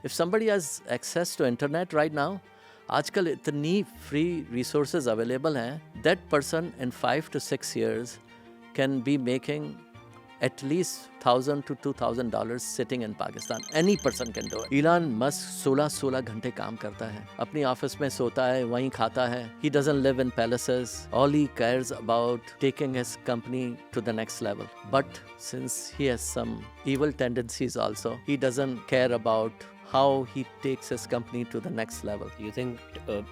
If somebody has access to internet right now, आजकल इतनी free resources available हैं, that person in 5 to 6 years can be making at least $1,000 to $2,000 sitting in Pakistan. Any person can do it. Elon Musk 16 घंटे काम करता है, अपनी office में सोता है, वहीं खाता है. He doesn't live in palaces. All he cares about taking his company to the next level. But since he has some evil tendencies also, he doesn't care about how he takes his company to the next level. You think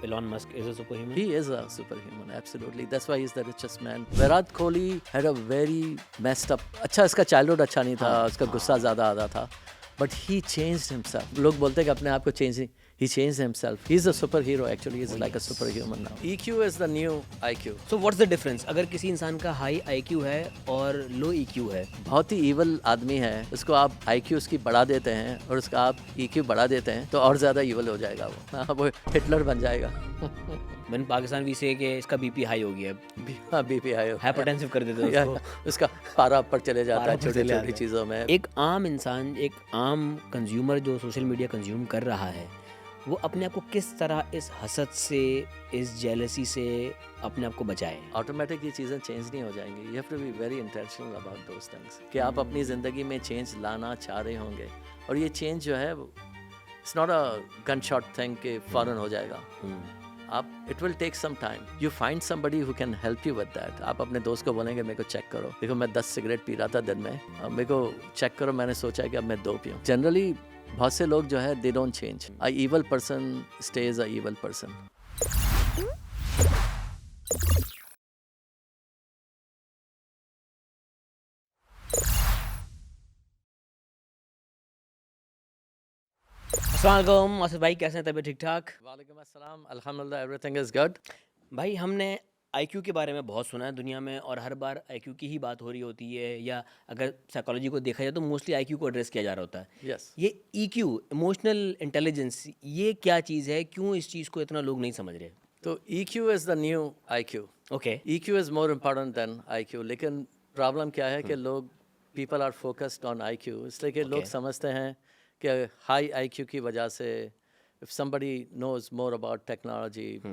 Elon Musk is a superhuman? He is a superhuman, absolutely. That's why he's the richest man. Virat Kohli had a very messed up. अच्छा इसका childhood अच्छा नहीं था, उसका गुस्सा ज़्यादा आता था. But he changed himself. लोग बोलते हैं कि अपने आप को change नहीं. He changed himself. He's a superhero actually. He's like a superhuman now. EQ is the new IQ. So what's the difference? अगर किसी इंसान का हाई IQ है और लो EQ है, बहुत ही evil आदमी है, उसको आप IQ उसकी बढ़ा देते हैं और उसका आप EQ बढ़ा देते हैं तो और ज़्यादा evil हो जाएगा वो. हाँ, वो हिटलर बन जाएगा. when पाकिस्तान भी से कि इसका BP हाई हो गया है, हाँ, BP हाई हो. हाइपरटेंसिव कर देते हैं उसको. उसका पारा ऊपर चले जाता पारा है ऊपर छोटी चले छोटी जाता है. चीज़ों में. एक आम इंसान, एक आम कंज्यूमर जो सोशल मीडिया कंज्यूम कर रहा है, वो अपने आप को किस तरह इस हसद से, इस जेलसी से अपने आप को बचाए? ऑटोमेटिक ये चीज़ें चेंज नहीं हो जाएंगी. You have to be very intentional about those things कि आप अपनी ज़िंदगी में चेंज लाना चाह रहे होंगे और ये चेंज जो है it's not a gun shot thing कि फ़ौरन हो जाएगा. आप it will take some time. You find somebody who can help you with that. आप अपने दोस्त को बोलेंगे मेरे को चेक करो, देखो मैं 10 सिगरेट पी रहा था दिन में, अब मेरे को चेक करो, मैंने सोचा है कि अब मैं 2 पीऊँ. जनरली बहुत से लोग जो है they don't change. A evil person stage a evil person. अस्सलाम वालेकुम आसिफ भाई, कैसे हैं? तबीयत ठीक ठाक? वालेकुम अस्सलाम, अल्हम्दुलिल्लाह, एवरीथिंग इज गुड. भाई हमने IQ के बारे में बहुत सुना है दुनिया में और हर बार IQ की ही बात हो रही होती है, या अगर साइकोलॉजी को देखा जाए तो मोस्टली IQ को एड्रेस किया जा रहा होता है. यस. ये EQ, इमोशनल इंटेलिजेंस, ये क्या चीज़ है? क्यों इस चीज़ को इतना लोग नहीं समझ रहे? तो EQ is the new IQ. Okay. EQ is more important than IQ. लेकिन प्रॉब्लम क्या है कि लोग people are focused on IQ, इसलिए कि लोग Okay. समझते हैं कि हाई IQ की वजह से if somebody knows more about technology,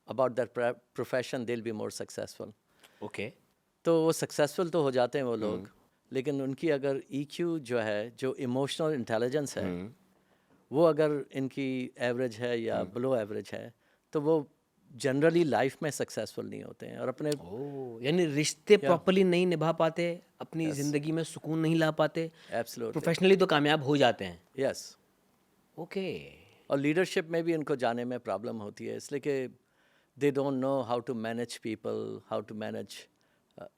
about their profession, they'll be more successful. Okay. तो वो सक्सेसफुल तो हो जाते हैं वो लोग, लेकिन उनकी अगर EQ जो है, जो इमोशनल इंटेलिजेंस है, वो अगर इनकी एवरेज है या बिलो एवरेज है तो वो जनरली लाइफ में सक्सेसफुल नहीं होते हैं और अपने ओह, यानी रिश्ते प्रॉपर्ली नहीं निभा पाते, अपनी ज़िंदगी में सुकून नहीं ला पाते, एब्सोल्युटली. प्रोफेशनली तो कामयाब हो जाते हैं. यस. ओके. और लीडरशिप में भी इनको जाने में प्रॉब्लम होती है, इसलिए कि they don't know how to manage people, how to manage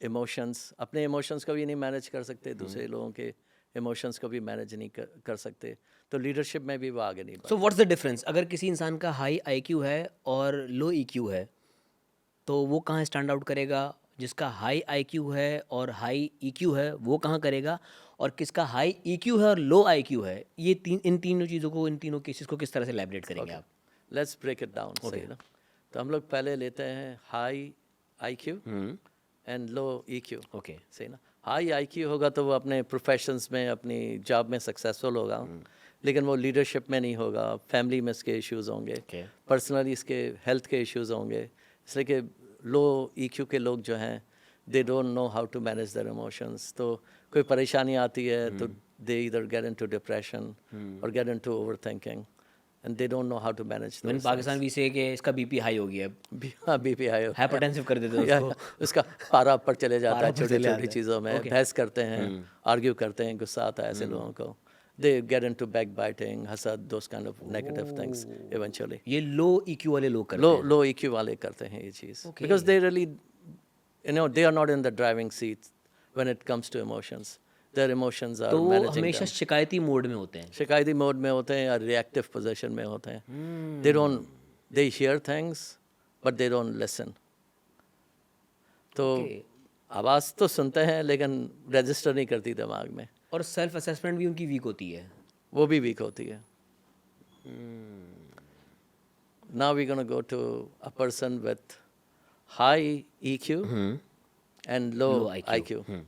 emotions. अपने इमोशंस को भी नहीं मैनेज कर सकते, दूसरे लोगों के इमोशंस को भी मैनेज नहीं कर सकते, तो लीडरशिप में भी वो आगे नहीं बढ़. So what's the difference? अगर किसी इंसान का हाई IQ है और लो EQ है, तो वो कहाँ स्टैंड आउट करेगा? जिसका हाई IQ है और हाई EQ है, वो कहाँ करेगा? और किसका हाई EQ है और लो IQ है, ये इन तीनों चीज़ों को, इन तीनों केसेस को किस तरह से एलैबोरेट करेंगे आप? Let's break it down. सही ना. तो हम लोग पहले लेते हैं high IQ and low EQ. Okay. सही ना. हाई IQ होगा तो वो अपने प्रोफेशंस में, अपनी जॉब में सक्सेसफुल होगा, लेकिन वो लीडरशिप में नहीं होगा. फैमिली में इसके इश्यूज़ होंगे, Okay. पर्सनली इसके हेल्थ के इश्यूज़ होंगे, इसलिए कि लो EQ के लोग जो हैं they don't know how to manage their emotions. तो कोई परेशानी आती है तो they either get into depression और get into overthinking and they don't know how to manage. मैंने पाकिस्तान भी से कि इसका BP हाई हो गया है, हाँ, BP हाई हो, हाइपरटेंसिव कर देते हैं या उसको. उसका पारा ऊपर चले जाता पारा है ऊपर छोटी चले छोटी जाता है. चीज़ों में. Okay. बहस करते हैं, आर्ग्यू करते हैं, गुस्सा आता है ऐसे लोगों को. दे गेट इनटू बैकबाइटिंग, हसद, those kind of negative things eventually. ये लो EQ वाले लोग करते लो हैं. लो EQ वाले करते हैं ये चीज़, because they really they are not in the driving seat when it comes to emotions. Their emotions are तो वो मैनेजिंग हमेशा शिकायती मोड में होते हैं. शिकायती मोड में होते हैं या रिएक्टिव पोजीशन में होते हैं. They hear things but they don't listen. तो आवाज़ तो सुनते हैं लेकिन रजिस्टर नहीं करती दिमाग में, और सेल्फ असेसमेंट भी उनकी वीक होती है. वो भी वीक होती है. Now we gonna go to a person with high EQ and low Low IQ. IQ.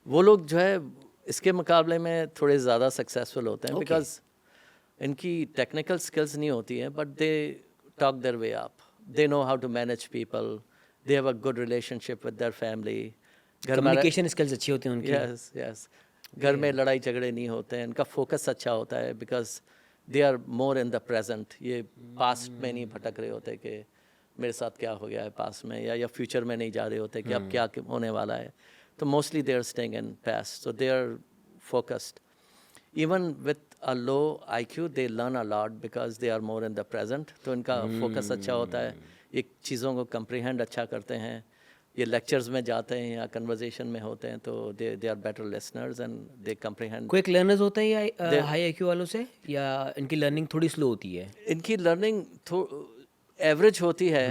वो लोग जो है इसके मुकाबले में थोड़े ज़्यादा सक्सेसफुल होते हैं, Okay. बिकॉज इनकी टेक्निकल स्किल्स नहीं होती हैं, but they talk their way up, they know how to manage people, they have a good relationship with their family, घर में कम्युनिकेशन स्किल्स अच्छी होती हैं उनकी। यस यस, घर में लड़ाई झगड़े नहीं होते हैं, इनका फोकस अच्छा होता है, because they are more in the present, ये पास्ट में नहीं भटक रहे होते कि मेरे साथ क्या हो गया है पास्ट में, या फ्यूचर में नहीं जा रहे होते कि अब क्या होने वाला है। तो mostly they are staying in past, so they are focused. Even with a low IQ they learn a lot because they are more in the present, तो इनका फोकस अच्छा होता है, ये चीज़ों को कंप्रीहेंड अच्छा करते हैं, ये लेक्चर्स में जाते हैं या कन्वर्जेशन में होते हैं तो they are better listeners and they comprehend. Quick learners होते हैं या हाई आईक्यू वालों से, या इनकी लर्निंग थोड़ी स्लो होती है? इनकी लर्निंग एवरेज होती है,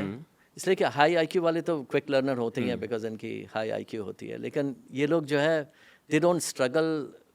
इसलिए कि हाई IQ वाले तो क्विक लर्नर होते ही हैं बिकॉज इनकी हाई IQ होती है, लेकिन ये लोग जो है दे डोंट स्ट्रगल,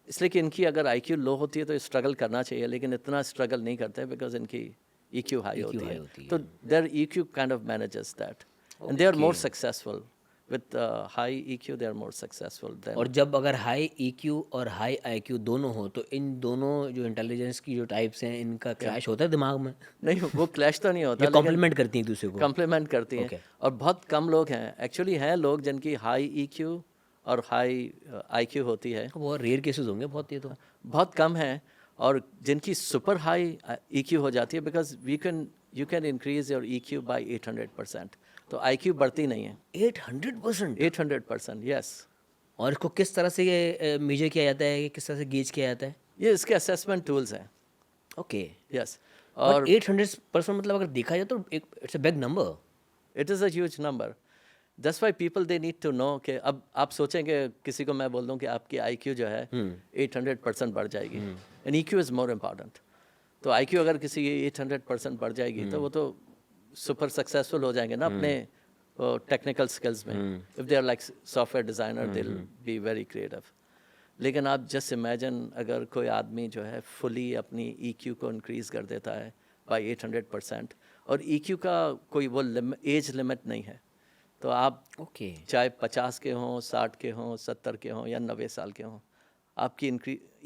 इसलिए कि इनकी अगर IQ लो होती है तो स्ट्रगल करना चाहिए, लेकिन इतना स्ट्रगल नहीं करते बिकॉज इनकी EQ हाई होती है, तो their EQ kind of manages that and they are more successful with high EQ, they are more successful then. और जब अगर हाई EQ और हाई IQ दोनों हो तो इन दोनों जो इंटेलिजेंस की जो टाइप्स हैं इनका क्लैश होता है दिमाग में? नहीं, वो क्लैश तो नहीं होता, कॉम्प्लीमेंट करती हैं एक दूसरे को? कम्प्लीमेंट करती हैं। और बहुत कम लोग हैं, एक्चुअली हैं लोग जिनकी हाई EQ और हाई IQ होती है, बहुत रेयर केसेस होंगे, बहुत, ये तो बहुत कम हैं, और जिनकी सुपर हाई EQ हो जाती है, because you can increase your EQ by 800%, तो IQ बढ़ती नहीं है। 800%? 800%, यस। और इसको किस तरह से ये मेजर किया जाता है, किस तरह से गेज किया जाता है? ये इसके असेसमेंट टूल्स हैं। ओके। यस। और 800% मतलब अगर देखा जाए तो it's a big number. It is a huge number, that's why people they need to know कि अब आप सोचेंगे किसी को मैं बोल दूं कि आपकी IQ जो है 800% बढ़ जाएगी, and EQ is more important. तो IQ अगर किसी की 800% बढ़ जाएगी तो वो तो सुपर सक्सेसफुल हो जाएंगे ना अपने टेक्निकल स्किल्स में। If they are like software designer they will be very creative. लेकिन आप जस्ट इमेजिन अगर कोई आदमी जो है फुली अपनी EQ को इंक्रीज़ कर देता है बाई 800%, और EQ का कोई वो एज लिमिट नहीं है, तो आप चाहे 50 के हों, 60 के हों, 70 के हों या 90 साल के हों, आपकी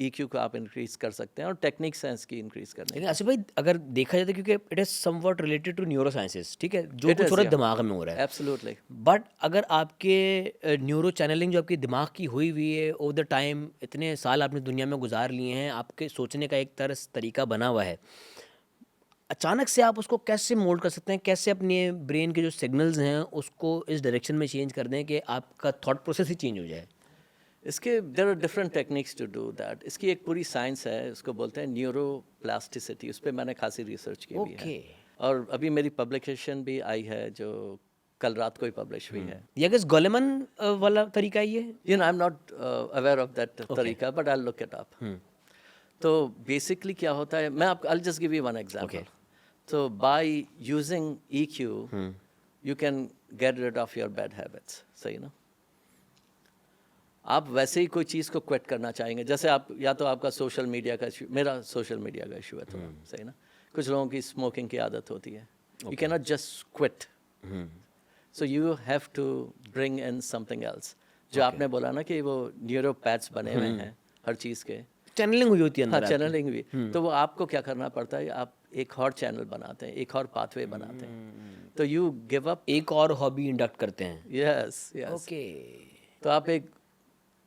EQ को आप इंक्रीज़ कर सकते हैं, और टेक्निक सेंस की इंक्रीज़ करने। लेकिन आसिफ भाई अगर देखा जाए तो क्योंकि it is somewhat related to neurosciences, ठीक है, जो कुछ हो रहा है दिमाग में हो रहा है, एब्सोल्युटली। बट अगर आपके न्यूरो चैनलिंग जो आपके दिमाग की हुई हुई है ओवर द टाइम, इतने साल आपने दुनिया में गुजार लिए हैं, आपके सोचने का एक तरीका बना हुआ है, अचानक से आप उसको कैसे मोल्ड कर सकते हैं, कैसे अपने ब्रेन के जो सिग्नल्स हैं उसको इस डायरेक्शन में चेंज कर दें कि आपका थॉट प्रोसेस ही चेंज हो जाए? इसके there are different techniques to do that. इसकी एक पूरी साइंस है, उसको बोलते हैं न्यूरोप्लास्टिसिटी, उस पर मैंने खासी रिसर्च की हुई है, और अभी मेरी पब्लिकेशन भी आई है जो कल रात को ही पब्लिश हुई है। ये किस गोलेमन वाला तरीका ही है? You know I am not aware of that तरीका, but I look it up. तो बेसिकली क्या होता है, मैं आपको I just give you one example. तो by using EQ you can get rid of your bad habits, सही ना? आप वैसे ही कोई चीज़ को क्विट करना चाहेंगे, जैसे आप या तो आपका सोशल मीडिया का इशू, मेरा सोशल मीडिया का इशू है थोड़ा, सही ना? कुछ लोगों की स्मोकिंग की आदत होती है, you can not just quit, so you have to bring in something else. जो आपने बोला ना कि वो न्यूरोपैथ्स बने हुए हैं हर चीज़ के, चैनलिंग हुई होती है हाँ अंदर, चैनलिंग भी, तो वो आपको क्या करना पड़ता है, आप एक और चैनल बनाते हैं, एक और पाथवे बनाते हैं, तो यू गिव अप, एक और हॉबी इंडक्ट करते हैं। Yes yes. ओके। तो आप एक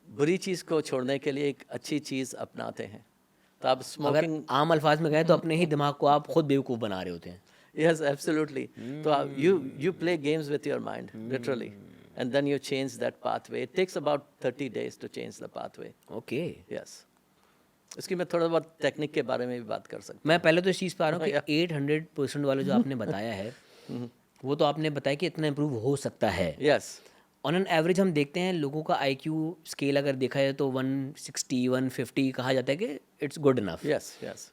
बुरी चीज़ को छोड़ने के लिए एक अच्छी चीज़ अपनाते हैं, तो आप स्मोकिंग, आम अल्फाज में कहें तो अपने ही दिमाग को आप खुद बेवकूफ़ बना रहे होते हैं। Yes absolutely. तो आप you play games with your mind literally, and then you change that pathway. It takes about 30 days to change the pathway. Okay. Yes, इसकी मैं थोड़ा बहुत टेक्निक के बारे में भी बात कर सकता हूँ। मैं पहले तो इस चीज़ पर आ रहा हूँ कि 800% वाला जो आपने बताया है वो तो आपने बताया कि इतना इम्प्रूव हो सकता है। यस। ऑन एन एवरेज हम देखते हैं लोगों का IQ स्केल अगर देखा जाए तो 160 150 कहा जाता है कि it's good enough. Yes yes.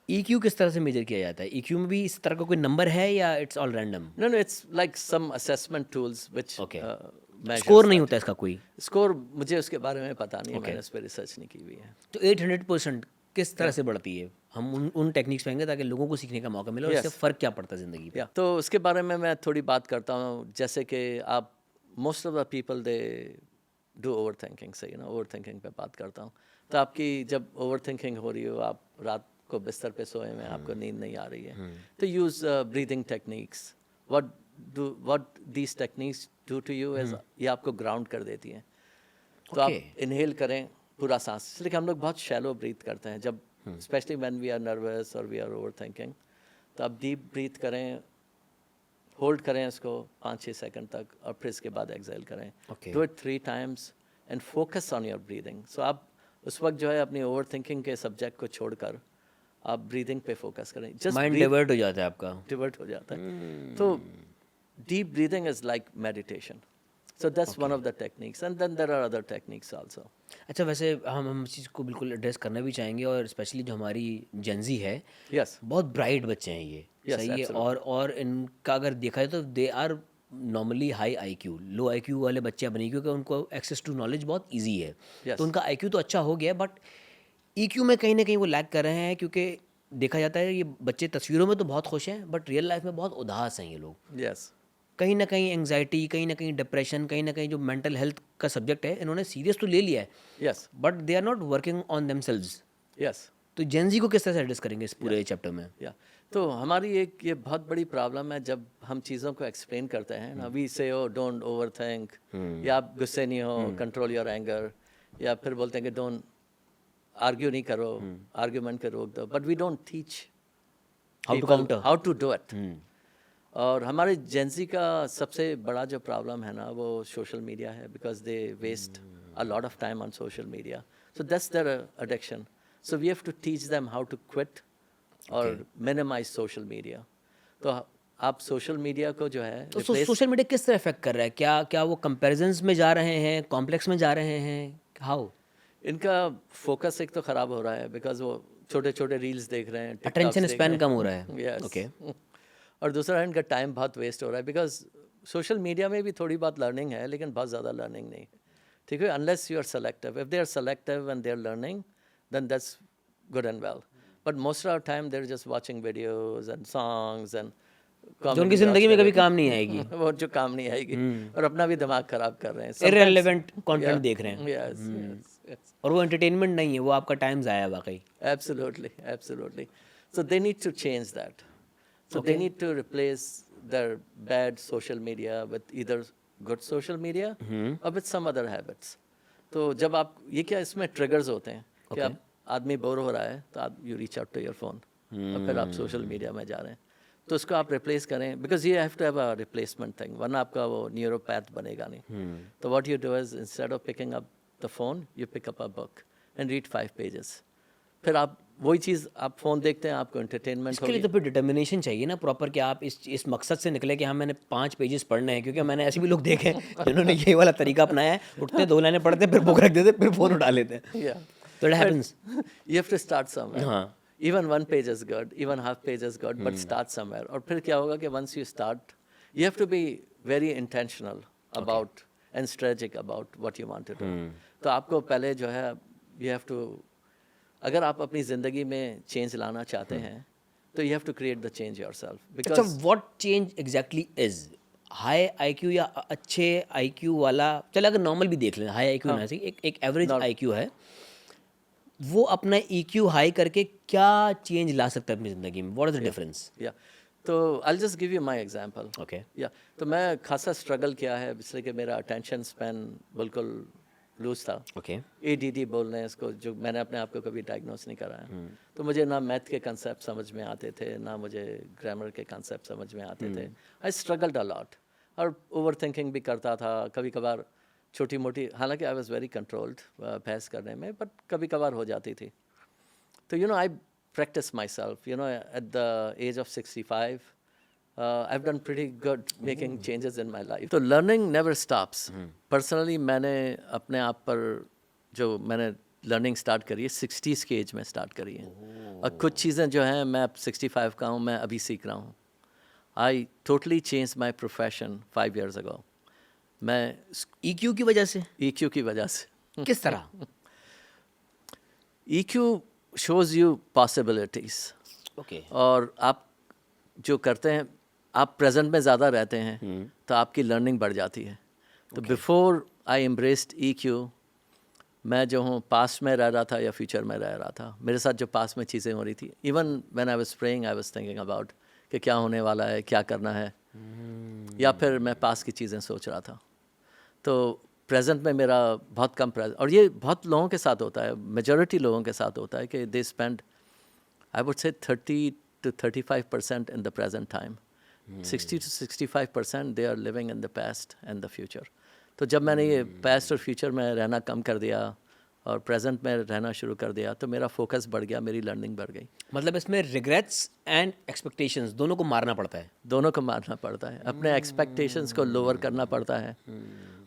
EQ किस तरह से मेजर किया जाता है? EQ में भी इस तरह का कोई नंबर है या it's all random? No no, it's like some assessment tools which score नहीं होता इसका कोई? स्कोर मुझे उसके बारे में पता नहीं है, मैंने उस पर रिसर्च नहीं की हुई है। तो 800% किस तरह से बढ़ती है? हम उन टेक्निक्स पाएंगे ताकि लोगों को सीखने का मौका मिले और इससे फ़र्क क्या पड़ता है ज़िंदगी पे। तो उसके बारे में मैं थोड़ी बात करता हूँ। जैसे कि आप most of the people they do over thinking, सही ना? ओवर थिंकिंग पे बात करता हूँ। तो आपकी जब ओवर थिंकिंग हो रही हो, आप रात आपको बिस्तर पे सोए हुए हैं, आपको नींद नहीं आ रही है, तो use breathing techniques. What these techniques do to you is ये आपको ग्राउंड कर देती हैं. तो आप इनहेल करें पूरा सांस, इसलिए हम लोग बहुत शैलो ब्रीथ करते हैं जब specially when we are nervous और वी आर ओवर थिंकिंग. तो आप डीप ब्रीथ करें, होल्ड करें इसको 5-6 सेकंड तक और फिर इसके बाद एक्सहेल करें. Do it 3 times and focus on your breathing. So आप उस वक्त जो है अपनी ओवर थिंकिंग के सब्जेक्ट को छोड़कर आप ब्रीदिंग पे फोकस करें. जस्ट माइंड डाइवर्ट हो जाता है आपका. डिवर्ट हो जाता है. तो deep breathing is like meditation. So that's one of the techniques, and then there are other techniques also. अच्छा, वैसे हम इस चीज़ को बिल्कुल एड्रेस करना भी चाहेंगे, और स्पेशली जो हमारी जेंजी है, Yes. बहुत ब्राइट बच्चे हैं ये. Yes, सही है. absolutely. और इनका अगर देखा जाए तो they are normally high IQ. Low IQ वाले बच्चे अब नहीं, क्योंकि उनको एक्सेस टू नॉलेज बहुत इजी है. Yes. तो उनका आईक्यू तो अच्छा हो गया, बट ईक्यू में कहीं ना कहीं वो लैग कर रहे हैं, क्योंकि देखा जाता है ये बच्चे तस्वीरों में तो बहुत खुश हैं, बट रियल लाइफ में बहुत उदास हैं ये लोग. Yes. कहीं ना कहीं एंग्जाइटी, कहीं ना कहीं डिप्रेशन, कहीं ना कहीं जो मेंटल हेल्थ का सब्जेक्ट है इन्होंने सीरियस तो ले लिया है, Yes. But they are not working on themselves. Yes. तो जेंजी को किस तरह से एड्रेस करेंगे इस पूरे चैप्टर में? या तो हमारी एक ये बहुत बड़ी प्रॉब्लम है जब हम चीज़ों को एक्सप्लेन करते हैं ना. वी से ओ डोंट ओवर थिंक, या आप गुस्से नहीं हो, कंट्रोल योर एंगर, या फिर बोलते हैं कि डोंट आर्ग्यू नहीं करो, आर्ग्यूमेंट को रोक दो. But we don't teach how to do it. और हमारे जेंजी का सबसे बड़ा जो प्रॉब्लम है ना वो सोशल मीडिया है, because they waste a lot of time on social media. So that's their addiction. So we have to teach them how to quit और मिनिमाइज सोशल मीडिया. तो आप सोशल मीडिया को जो है तो सोशल मीडिया किस तरह इफेक्ट कर रहा है? क्या वो कंपैरिजन्स में जा रहे हैं, कॉम्प्लेक्स में जा रहे हैं? हाउ? इनका फोकस एक तो ख़राब हो रहा है, बिकॉज वो छोटे छोटे रील्स देख रहे हैं, अटेंशन स्पैन कम हो रहा है. Yes. ओके. और दूसरा इनका टाइम बहुत वेस्ट हो रहा है, बिकॉज सोशल मीडिया में भी थोड़ी बहुत लर्निंग है लेकिन बहुत ज़्यादा लर्निंग नहीं है. ठीक है, unless you are selective. If they are selective and they are learning then that's good and well. But most of time they are just watching videos and songs and जो उनकी ज़िंदगी में कभी काम नहीं आएगी. वो जो काम नहीं आएगी, और अपना भी दिमाग खराब कर रहे हैं. इररिलेवेंट कंटेंट देख रहे हैं. Yes. और वो एंटरटेनमेंट नहीं है, वो आपका टाइम ज़ाया है वाकई. Absolutely. So they need to change that. So they need to replace their bad social media with either good social media or with some other habits. तो जब आप ये क्या इसमें triggers होते हैं कि आप आदमी बोर हो रहा है तो आप you reach out to your phone और फिर आप सोशल मीडिया में जा रहे हैं, तो उसको आप रिप्लेस करें, because you have to have a replacement thing, वरना आपका वो न्यूरोपैथ बनेगा नहीं. तो what you do is instead of picking up the phone you pick up a book and read 5 pages. फिर आप वही चीज़ आप फ़ोन देखते हैं, आपको एंटरटेनमेंट इसके लिए तो फिर डिटर्मिनेशन चाहिए ना प्रॉपर, कि आप इस मकसद से निकले कि हाँ मैंने 5 पेजेस पढ़ने हैं. क्योंकि मैंने ऐसे भी लोग देखे हैं जिन्होंने ये वाला तरीका अपनाया है, उठते 2 लाइनें पढ़ते फिर बुक रख देते, फिर फ़ोन उठा लेते हैं. तो it happens. You have to start somewhere. हाँ, even 1 page is good, even half page is good, but start somewhere. और फिर क्या होगा कि once you start, you have to be very intentional about and strategic about what you want to do. तो आपको पहले जो है you have to, अगर आप अपनी ज़िंदगी में चेंज लाना चाहते हैं तो you have to create the change yourself. Because अच्छा, what change exactly is? High IQ या अच्छे आईक्यू वाला, चलो अगर नॉर्मल भी देख लें, हाई आईक्यू ना सही, एक एवरेज आईक्यू है, वो अपना EQ हाई करके क्या चेंज ला सकता है अपनी ज़िंदगी में? What is the difference? या तो आई just give you my example. Okay. या तो मैं खासा स्ट्रगल किया है, इसलिए कि मेरा अटेंशन स्पैन बिल्कुल लूज था. ओके. ADD बोल रहे हैं इसको, जो मैंने अपने आप को कभी डायग्नोस नहीं कराया. तो मुझे ना मैथ के कंसेप्ट समझ में आते थे, ना मुझे ग्रामर के कंसेप्ट समझ में आते थे. आई स्ट्रगल्ड अ लॉट और ओवर थिंकिंग भी करता था कभी कभार, छोटी मोटी, हालांकि आई वॉज वेरी कंट्रोल्ड बहस करने में, बट कभी कभार हो जाती थी. तो you know I practice myself, you know at the age of 65 I have done pretty good making changes in my life. तो लर्निंग नेवर स्टॉप्स. पर्सनली मैंने अपने आप पर जो मैंने लर्निंग स्टार्ट करी है 60s के एज में स्टार्ट करी है. और कुछ चीज़ें जो हैं मैं अब 65 का हूँ, मैं अभी सीख रहा हूँ. I totally change my profession 5 years ago. मैं EQ की वजह से? EQ की वजह से. किस तरह? EQ shows you possibilities. Okay. और आप जो करते हैं, आप प्रेजेंट में ज़्यादा रहते हैं तो आपकी लर्निंग बढ़ जाती है. तो बिफोर आई एम्ब्रेस्ड EQ, मैं जो हूँ पास्ट में रह रहा था या फ्यूचर में रह रहा था, मेरे साथ जो पास्ट में चीज़ें हो रही थी, even when I was praying I was thinking about कि क्या होने वाला है, क्या करना है, या फिर मैं पास्ट की चीज़ें सोच रहा था। तो प्रेजेंट में मेरा बहुत कम प्रेजेंट, और ये बहुत लोगों के साथ होता है, मेजॉरिटी लोगों के साथ होता है कि they spend I would say 30 to 35% in the present time. 60 to 65% they are living in the past and the future. तो जब मैंने ये पास्ट और फ्यूचर में रहना कम कर दिया और प्रेजेंट में रहना शुरू कर दिया, तो मेरा फोकस बढ़ गया, मेरी लर्निंग बढ़ गई। मतलब इसमें रिग्रेट्स एंड एक्सपेक्टेशंस दोनों को मारना पड़ता है। दोनों को मारना पड़ता है, अपने एक्सपेक्टेशंस को लोअर करना पड़ता है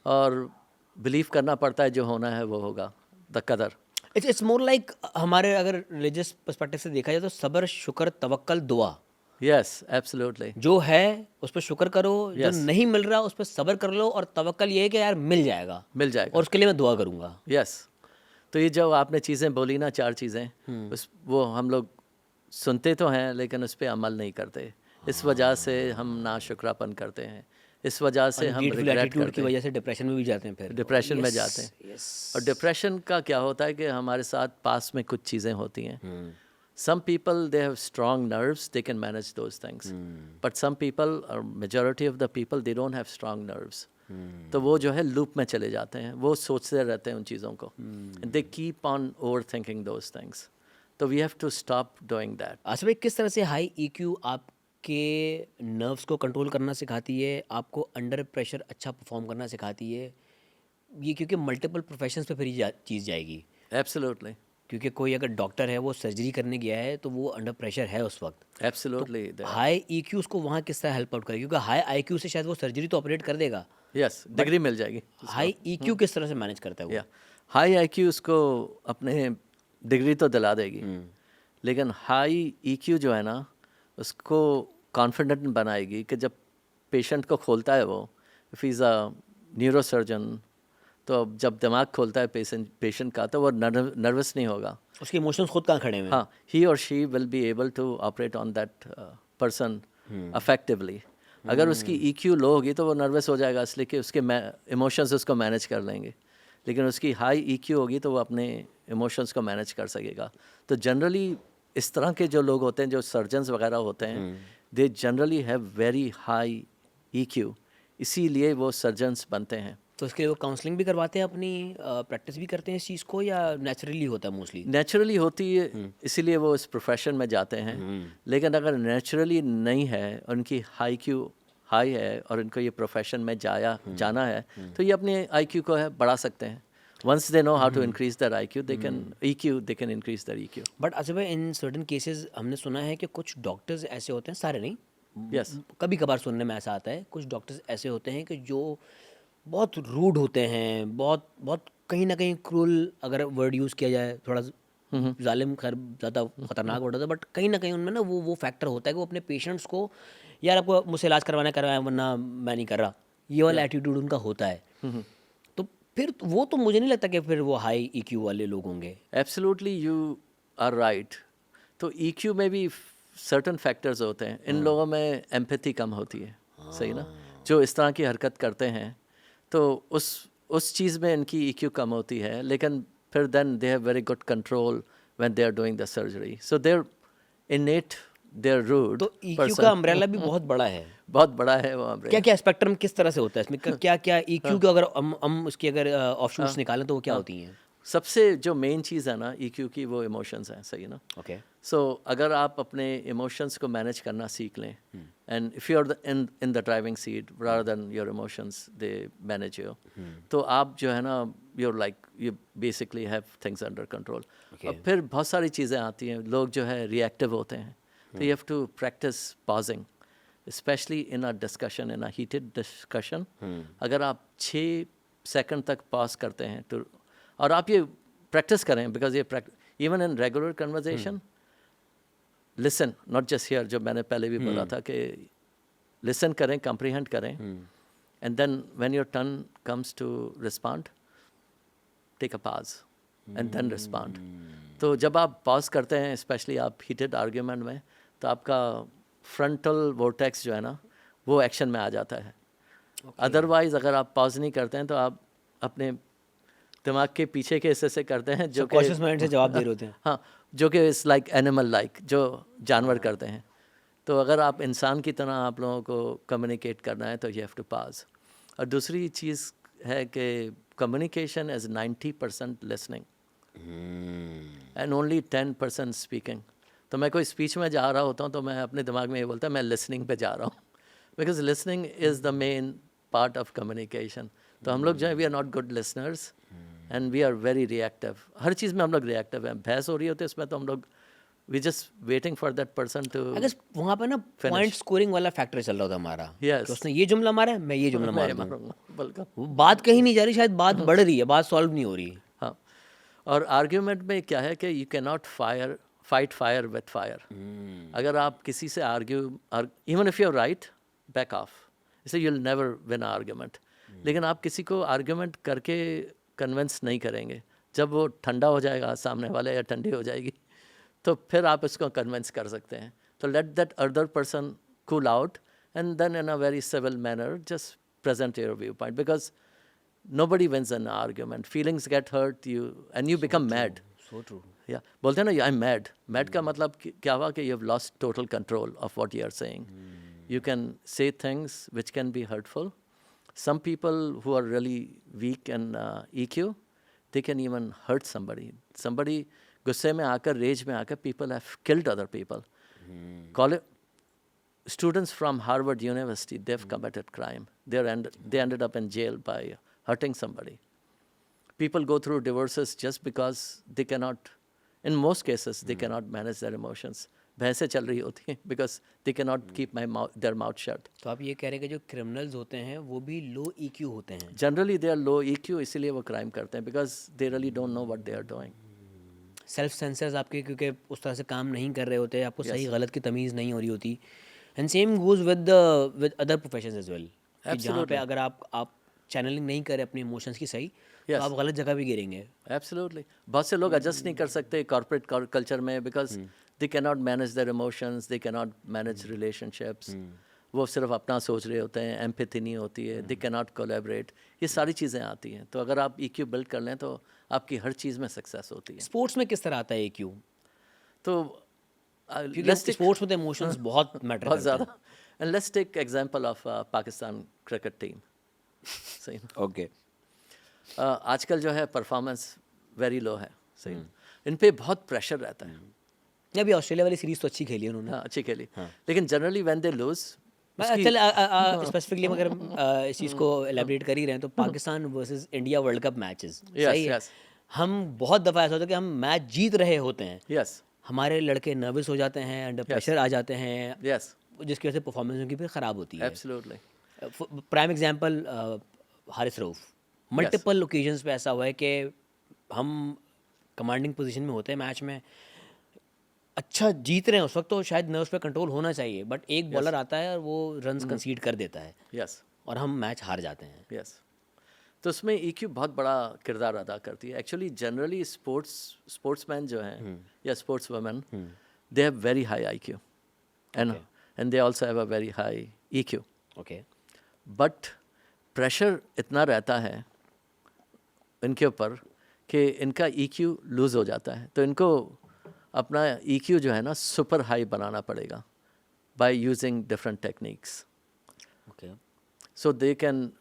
और बिलीव करना पड़ता है जो होना है वो होगा, द कदर। इट्स मोर लाइक हमारे अगर रिलीजियस पर्सपेक्टिव से देखा जाए तो सब्र, शुक्र, तवक्कल, दुआ। Yes, absolutely. जो है उस पर शुक्र करो, जो Yes. नहीं मिल रहा उस पर सब्र कर लो, और तवक्कल ये है कि यार मिल जाएगा मिल जाएगा। और उसके लिए मैं दुआ करूंगा। यस। तो ये जो आपने चीज़ें बोली ना, 4 चीज़ें, उस वो हम लोग सुनते तो हैं लेकिन उस पर अमल नहीं करते। इस वजह से हम नाशुक्रापन करते हैं, इस वजह से हम Ungrateful रिग्रेट attitude की करते हैं, वजह से डिप्रेशन में भी जाते हैं फिर। डिप्रेशन में Yes, जाते हैं। yes. और डिप्रेशन का क्या होता है कि हमारे साथ पास में कुछ चीज़ें होती हैं। Some people they have strong nerves, they can manage those things. But some people, or majority of the people, they don't have strong nerves. तो वो जो है लूप में चले जाते हैं, वो सोचते रहते हैं उन चीज़ों को, and they keep on overthinking those things. तो we have to stop doing that. Asif भाई, किस तरह से हाई ईक्यू आपके नर्व्स को कंट्रोल करना सिखाती है, आपको अंडर प्रेशर अच्छा परफॉर्म करना सिखाती है? ये क्योंकि मल्टीपल प्रोफेशंस पे फिर ये चीज़ जाएगी। Absolutely, क्योंकि कोई अगर डॉक्टर है, वो सर्जरी करने गया है, तो वो अंडर प्रेशर है उस वक्त। absolutely. हाई ईक्यू उसको वहाँ किस तरह हेल्प आउट करेगी? क्योंकि हाई आईक्यू से शायद वो सर्जरी तो ऑपरेट कर देगा, Yes, डिग्री मिल जाएगी। हाई ईक्यू किस तरह से मैनेज करता है वो? या हाई IQ उसको अपने डिग्री तो दिला देगी, लेकिन हाई EQ जो है ना, उसको कॉन्फिडेंट बनाएगी कि जब पेशेंट को खोलता है वो, इफ़ इज़ अ न्यूरोसर्जन, तो जब दिमाग खोलता है पेशेंट का, तो वो नर्वस नहीं होगा। उसके इमोशंस खुद कहाँ खड़े हुए हैं? हाँ, ही और she will be able to operate on that person effectively. अगर उसकी EQ लो होगी तो वो नर्वस हो जाएगा, इसलिए कि उसके इमोशंस उसको मैनेज कर लेंगे। लेकिन उसकी हाई EQ होगी तो वो अपने इमोशंस को मैनेज कर सकेगा। तो जनरली इस तरह के जो लोग होते हैं, जो सर्जन्स वगैरह होते हैं, they generally have very high EQ, इसीलिए वो सर्जन्स बनते हैं। तो इसके लिए वो काउंसलिंग भी करवाते हैं, अपनी प्रैक्टिस भी करते हैं इस चीज़ को, या नेचुरली होता है मोस्टली? नेचुरली होती है, इसीलिए वो इस प्रोफेशन में जाते हैं। लेकिन अगर नेचुरली नहीं है, उनकी हाई है और इनको ये प्रोफेशन में जाना है, तो ये अपने IQ को है बढ़ा सकते हैं। Once they know how to increase their IQ, they can increase their EQ। But अच्छा भाई, इन सर्टन केसेस हमने सुना है कि कुछ डॉक्टर्स ऐसे होते हैं, सारे नहीं, Yes. कभी कभार सुनने में ऐसा आता है, कुछ डॉक्टर्स ऐसे होते हैं कि जो बहुत रूड होते हैं, बहुत बहुत कहीं ना कहीं क्रूल, अगर वर्ड यूज़ किया जाए, थोड़ा जालिम, खैर ज़्यादा खतरनाक वर्ड होता है, बट कहीं ना कहीं उनमें ना वो फैक्टर होता है कि वो अपने पेशेंट्स को, यार आपको मुझसे इलाज करवाया वरना मैं नहीं कर रहा, ये वाला एटीट्यूड उनका होता है। तो फिर वो तो मुझे नहीं लगता कि फिर वो हाई EQ वाले लोग होंगे। Absolutely, you are right. तो EQ में भी सर्टन फैक्टर्स होते हैं। इन लोगों में एम्पैथी कम होती है, सही ना, जो इस तरह की हरकत करते हैं, तो उस चीज़ में इनकी EQ कम होती है। लेकिन फिर then they have very good control when they are doing the surgery, so they're innate, they're rude. तो EQ का अम्ब्रेला भी बहुत बड़ा है। बहुत बड़ा है वो umbrella। क्या क्या स्पेक्ट्रम किस तरह से होता है इसमें? क्या क्या EQ के अगर हम उसकी अगर ऑफशूट्स निकालें तो वो क्या होती हैं? सबसे जो मेन चीज़ है ना EQ की, वो इमोशंस हैं, सही ना। ओके। सो अगर आप अपने इमोशंस को मैनेज करना सीख लें, and if you are in the driving seat rather than your emotions they manage you, तो आप जो है ना, you basically have things under control. और फिर बहुत सारी चीज़ें आती हैं, लोग जो है रिएक्टिव होते हैं, तो you have to practice pausing, specially in a discussion, in a heated discussion. अगर आप 6 सेकंड तक पॉज करते हैं, तो और आप ये प्रैक्टिस करें, बिकॉज ये even in regular conversation, listen, not just here, जो मैंने पहले भी बोला था कि लिसन करें, कम्प्रीहेंड करें, and then when your turn comes to respond, take a pause and then respond. तो जब आप पॉज करते हैं, स्पेशली आप हीटेड आर्ग्यूमेंट में, तो आपका फ्रंटल वोर्टेक्स जो है ना, वो एक्शन में आ जाता है। अदरवाइज अगर आप पॉज नहीं करते हैं, तो आप अपने दिमाग के पीछे के हिस्से से करते हैं जो कि सबकॉन्शियस माइंड से जवाब दे रहे होते हैं। हाँ, जो कि इस लाइक एनिमल लाइक जो जानवर करते हैं। तो अगर आप इंसान की तरह आप लोगों को कम्युनिकेट करना है तो यू हैव टू पास। और दूसरी चीज़ है कि communication is 90% listening and only 10% speaking. तो मैं कोई स्पीच में जा रहा होता हूँ तो मैं अपने दिमाग में ये बोलता मैं लिसनिंग पे जा रहा हूँ, because listening is the main part of communication. तो हम लोग जो है we are not good listeners and we are very reactive. हर चीज़ में हम लोग रिएक्टिव हैं। बहस हो रही होती है उसमें तो हम लोग we just waiting for that person to अगर वहाँ पर ना पॉइंट स्कोरिंग वाला फैक्टर चल रहा था हमारा Yes. कि उसने ये जुमला मारा है, मैं ये जुमला मार दूँ। मारूंगा बल्कि वो बात कहीं नहीं जा रही, शायद बात बढ़ रही है, बात सॉल्व नहीं हो रही। हाँ। और आर्ग्यूमेंट में क्या है कि you can not fight fire with fire. अगर आप किसी से argue even if you are right back off, इसे you will never win argument. लेकिन आप किसी को आर्ग्यूमेंट करके कन्विंस नहीं करेंगे। जब वो ठंडा हो जाएगा सामने वाले या ठंडी हो जाएगी तो फिर आप इसको कन्विंस कर सकते हैं। तो let that other person cool out and then in a very civil manner just present your viewpoint, because nobody wins an argument. Feelings get hurt, and you become mad. So true. Yeah, बोलते हैं ना I'm mad. Mad का मतलब क्या हुआ कि you have lost total control of what you are saying. You can say things which can be hurtful. Some people who are really weak in EQ, they can even hurt somebody. Somebody गुस्से में आकर, rage में आकर, people have killed other people. Students from Harvard University, they've committed crime. They ended up in jail by hurting somebody. People go through divorces just because they cannot, in most cases, they cannot manage their emotions. बहसें चल रही होती हैं because they cannot keep their mouth shut. तो आप ये कह रहे हैं कि जो क्रिमिनल्स होते हैं वो भी लो EQ होते हैं। Generally they are low EQ, इसीलिए वो crime करते हैं because they really don't know what they are doing. Self sensors आपके क्योंकि उस तरह से काम नहीं कर रहे होते, आपको सही गलत की तमीज़ नहीं हो रही होती। And same goes with other professions as well, जहाँ पे अगर आप चैनलिंग नहीं करें अपने इमोशंस की सही, तो आप गलत जगह भी गिरेंगे। Absolutely. बहुत से लोग एडजस्ट नहीं कर सकते कॉर्पोरेट कल्चर में because they can not manage their emotions, they can not manage relationships. वो सिर्फ अपना सोच रहे होते हैं, एम्पैथी नहीं होती है, दे कैन नॉट कोलैबोरेट। ये सारी चीज़ें आती हैं। तो अगर आप EQ बिल्ड कर लें तो आपकी हर चीज़ में सक्सेस होती है। स्पोर्ट्स में किस तरह आता है EQ? तो क्योंकि स्पोर्ट्स में तो इमोशंस बहुत मैटर बहुत करते हैं। ज़्यादा। And let's take example of Pakistan cricket team. सही ना? ओके। आजकल जो है परफॉर्मेंस वेरी लो है। सही ना? इन पे बहुत प्रेशर रहता है। अभी ऑस्ट्रेलिया वाली सीरीज तो अच्छी खेली उन्होंने। हाँ, अच्छी खेली। लेकिन जनरली व्हेन दे लूज, चल स्पेसिफिकली अगर इस चीज़ को एलैबोरेट कर ही रहे हैं तो Pakistan versus India world cup matches सही है। हम बहुत दफ़ा ऐसा होता है कि हम मैच जीत रहे होते हैं, यस, हमारे लड़के नर्वस हो जाते हैं, अंडर प्रेशर आ जाते हैं, यस, जिसकी वजह से परफॉर्मेंस उनकी फिर ख़राब होती है। Absolutely. Prime example Haris Rauf, multiple occasions पे ऐसा हुआ है कि हम कमांडिंग पोजीशन में होते हैं मैच में, अच्छा जीत रहे हैं उस वक्त तो शायद नर्व्स पे कंट्रोल होना चाहिए, बट एक बॉलर आता है और वो रन्स कंसीड कर देता है, यस, और हम मैच हार जाते हैं। यस। तो उसमें EQ बहुत बड़ा किरदार अदा करती है। एक्चुअली जनरली स्पोर्ट्समैन जो हैं या sports women, they have very high IQ and they also have a very high EQ। Okay. But pressure इतना रहता है इनके ऊपर कि इनका EQ लूज़ हो जाता है। तो इनको अपना EQ जो है ना सुपर हाई बनाना पड़ेगा by using different techniques. Okay. So they can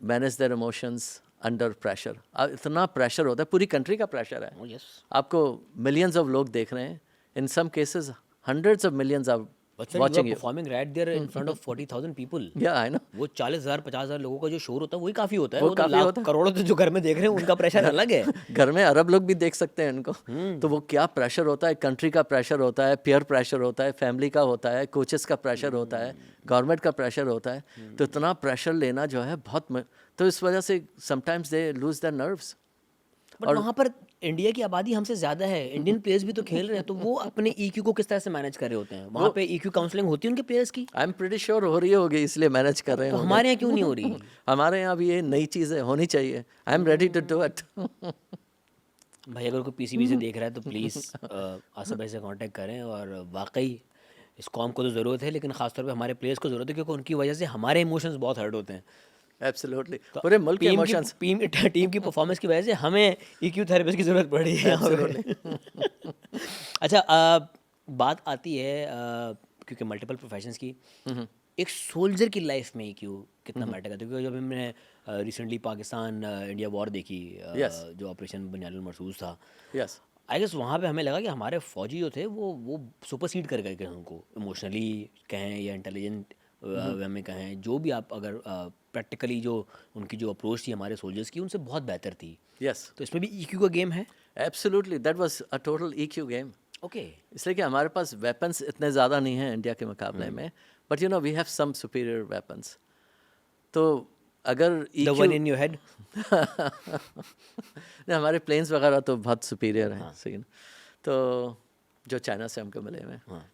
manage their emotions under pressure. इतना प्रेशर होता है, पूरी कंट्री का प्रेशर है। यस। आपको मिलियंस ऑफ लोग देख रहे हैं, in some cases hundreds of millions are watching you performing right there in front of 40,000 people. Yeah I no, वो 40,000 50,000 लोगों का जो शोर होता है वही काफ़ी होता है। वो वो तो काफ़ी लाख होता है। करोड़ों तो जो घर में देख रहे हैं उनका प्रेशर अलग है। घर में अरब लोग भी देख सकते हैं इनको। तो वो क्या प्रेशर होता है, कंट्री का प्रेशर होता है, पीयर प्रेशर होता है, फैमिली का होता है, कोचेस का प्रेशर होता है, गवर्नमेंट का प्रेशर होता है। तो इतना प्रेशर लेना जो है बहुत तो इस वजह से sometimes they lose their nerves. But वहाँ पर इंडिया की आबादी हमसे ज़्यादा है, इंडियन प्लेयर्स भी तो खेल रहे हैं, तो वो अपने EQ को किस तरह से मैनेज कर रहे होते हैं? वहाँ पे EQ काउंसलिंग होती है उनके प्लेयर्स की? आई एम प्रीटी श्योर हो रही होगी, इसलिए मैनेज कर रहे हैं। तो हमारे यहाँ क्यों नहीं हो रही? हमारे यहाँ भी ये नई चीज़ें होनी चाहिए। I am ready to do it. भाई अगर कोई PCB से देख रहा है तो प्लीज़ आसिफ भाई से कांटेक्ट करें। और वाकई इस कॉम को तो ज़रूरत है, लेकिन ख़ासतौर पे हमारे प्लेयर्स को ज़रूरत है, क्योंकि उनकी वजह से हमारे इमोशंस बहुत हर्ट होते हैं। एब्सोल्युटली, पूरे मुल्क के इमोशंस। टीम की परफॉर्मेंस की वजह से हमें ईक्यू थेरेपिस्ट की ज़रूरत पड़ी है यहाँ पे। अच्छा, बात आती है क्योंकि मल्टीपल प्रोफेशंस की, एक सोल्जर की लाइफ में ईक्यू कितना मैटर करता है? क्योंकि जब हमने रिसेंटली पाकिस्तान इंडिया वॉर देखी, Yes. जो ऑपरेशन बनियानुल मरसूस था, यस, आई गेस वहाँ पे हमें लगा कि हमारे फौजी जो थे वो सुपरसीड कर गए हमको, इमोशनली कहें या इंटेलिजेंट वे में कहें, जो भी आप अगर प्रैक्टिकली जो उनकी जो अप्रोच थी हमारे सोल्जर्स की, उनसे बहुत बेहतर थी। यस, तो इसमें भी ईक्यू का गेम है। Absolutely, that was a total EQ game. Okay. इसलिए कि हमारे पास वेपन्स इतने ज़्यादा नहीं हैं इंडिया के मुकाबले में, but you know we have some superior weapons. तो अगर the EQ one in your head. नहीं, हमारे प्लेन्स वगैरह तो बहुत सुपीरियर हैं, सही ना? तो जो चाइना से हमको मिले हुए हैं। हाँ।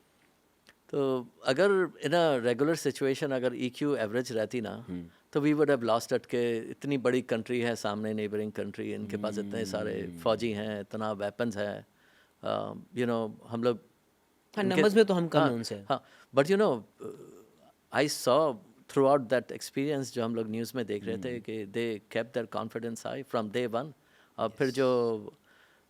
तो अगर इन अ रेगुलर सिचुएशन अगर EQ एवरेज रहती ना, तो we would have lost it. के इतनी बड़ी कंट्री है सामने, नेबरिंग कंट्री, इनके पास इतने सारे फौजी हैं, इतना वेपन्स है, यू नो हम लोग हाँ, उनके- नंबर्स में तो हम कम हाँ, हैं उनसे। हाँ, but you know I saw through out that experience, जो हम लोग न्यूज़ में देख रहे थे कि they kept there confidence high from day one. और फिर जो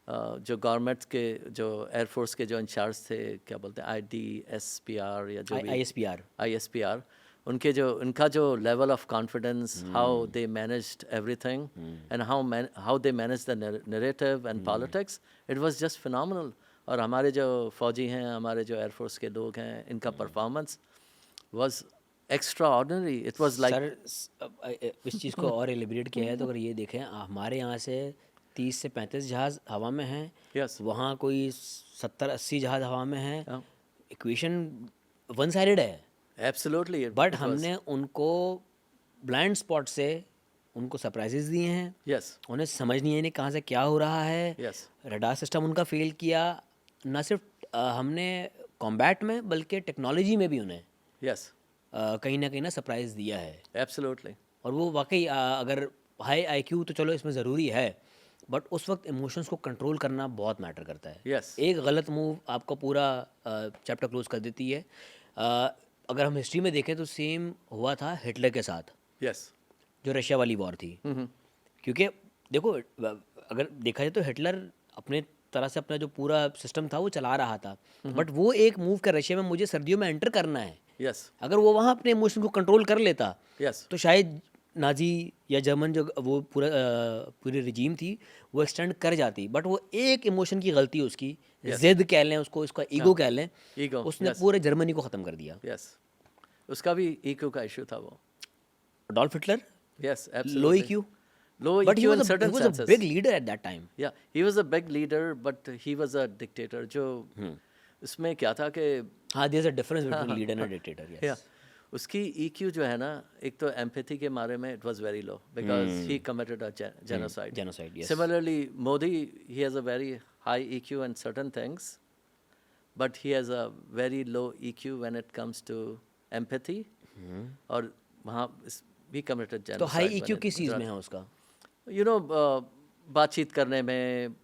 गवर्नमेंट के जो एयरफोर्स के जो इंचार्ज थे, क्या बोलते हैं, IDSPR या जो भी ISPR। ISPR, उनका जो level of confidence, how they managed everything and how they manage the narrative and politics, it was just phenomenal. और हमारे जो फौजी हैं, हमारे जो एयरफोर्स के लोग हैं, इनका performance was extra ordinary. It was like sir, इस चीज़ को और एलिब्रेट किया है तो अगर ये देखें, हमारे यहाँ से 30 से 35 जहाज़ हवा में हैं, यस, वहाँ कोई 70-80 जहाज़ हवा में हैं। हाँ, इक्वेशन वन साइडेड है, एब्सोल्युटली, बट इट वाज, हमने उनको ब्लाइंड स्पॉट से उनको सरप्राइजेस दिए हैं। यस, उन्हें समझ नहीं आई कहाँ से क्या हो रहा है। यस, रडार सिस्टम उनका फेल किया। ना सिर्फ हमने कॉम्बैट में बल्कि टेक्नोलॉजी में भी उन्हें यस, कहीं ना सरप्राइज़ दिया है। एब्सोल्युटली, और वो वाकई अगर हाई आईक्यू तो चलो इसमें ज़रूरी है, बट उस वक्त इमोशंस को कंट्रोल करना बहुत मैटर करता है। यस, एक गलत मूव आपका पूरा चैप्टर क्लोज कर देती है। अगर हम हिस्ट्री में देखें तो सेम हुआ था हिटलर के साथ, यस, जो रशिया वाली वॉर थी। क्योंकि देखो, अगर देखा जाए तो हिटलर अपने तरह से अपना जो पूरा सिस्टम था वो चला रहा था, बट वो एक मूव कर रशिया में मुझे सर्दियों में एंटर करना है, यस, अगर वो वहाँ अपने इमोशन को कंट्रोल कर लेता यस, तो शायद नाजी या जर्मन जो वो पूरी रिजीम थी वो एक्सटेंड कर जाती। बट वो एक इमोशन की गलती, उसकी जिद कह लें उसको, उसका ईगो कह लें, ईगो, उसने यस, पूरे जर्मनी को ख़त्म कर दिया। यस, उसका भी EQ का इशू था वो। Adolf Hitler, Yes, low absolutely. EQ, Low but he EQ in was certain a senses. Big leader at that time. Yeah, he was a big leader, but he was a dictator. जो उसमें क्या था कि हाँ, there is a difference between leader and dictator. yeah, उसकी EQ जो है ना, एक तो empathy के बारे में it was very low because he committed a genocide. Genocide, yes. Similarly, Modi, he has a very high EQ in certain things, but he has a very low EQ when it comes to empathy. और वहाँ भी committed genocide. तो high when EQ it- किस चीज़ में है उसका? You know बातचीत करने में,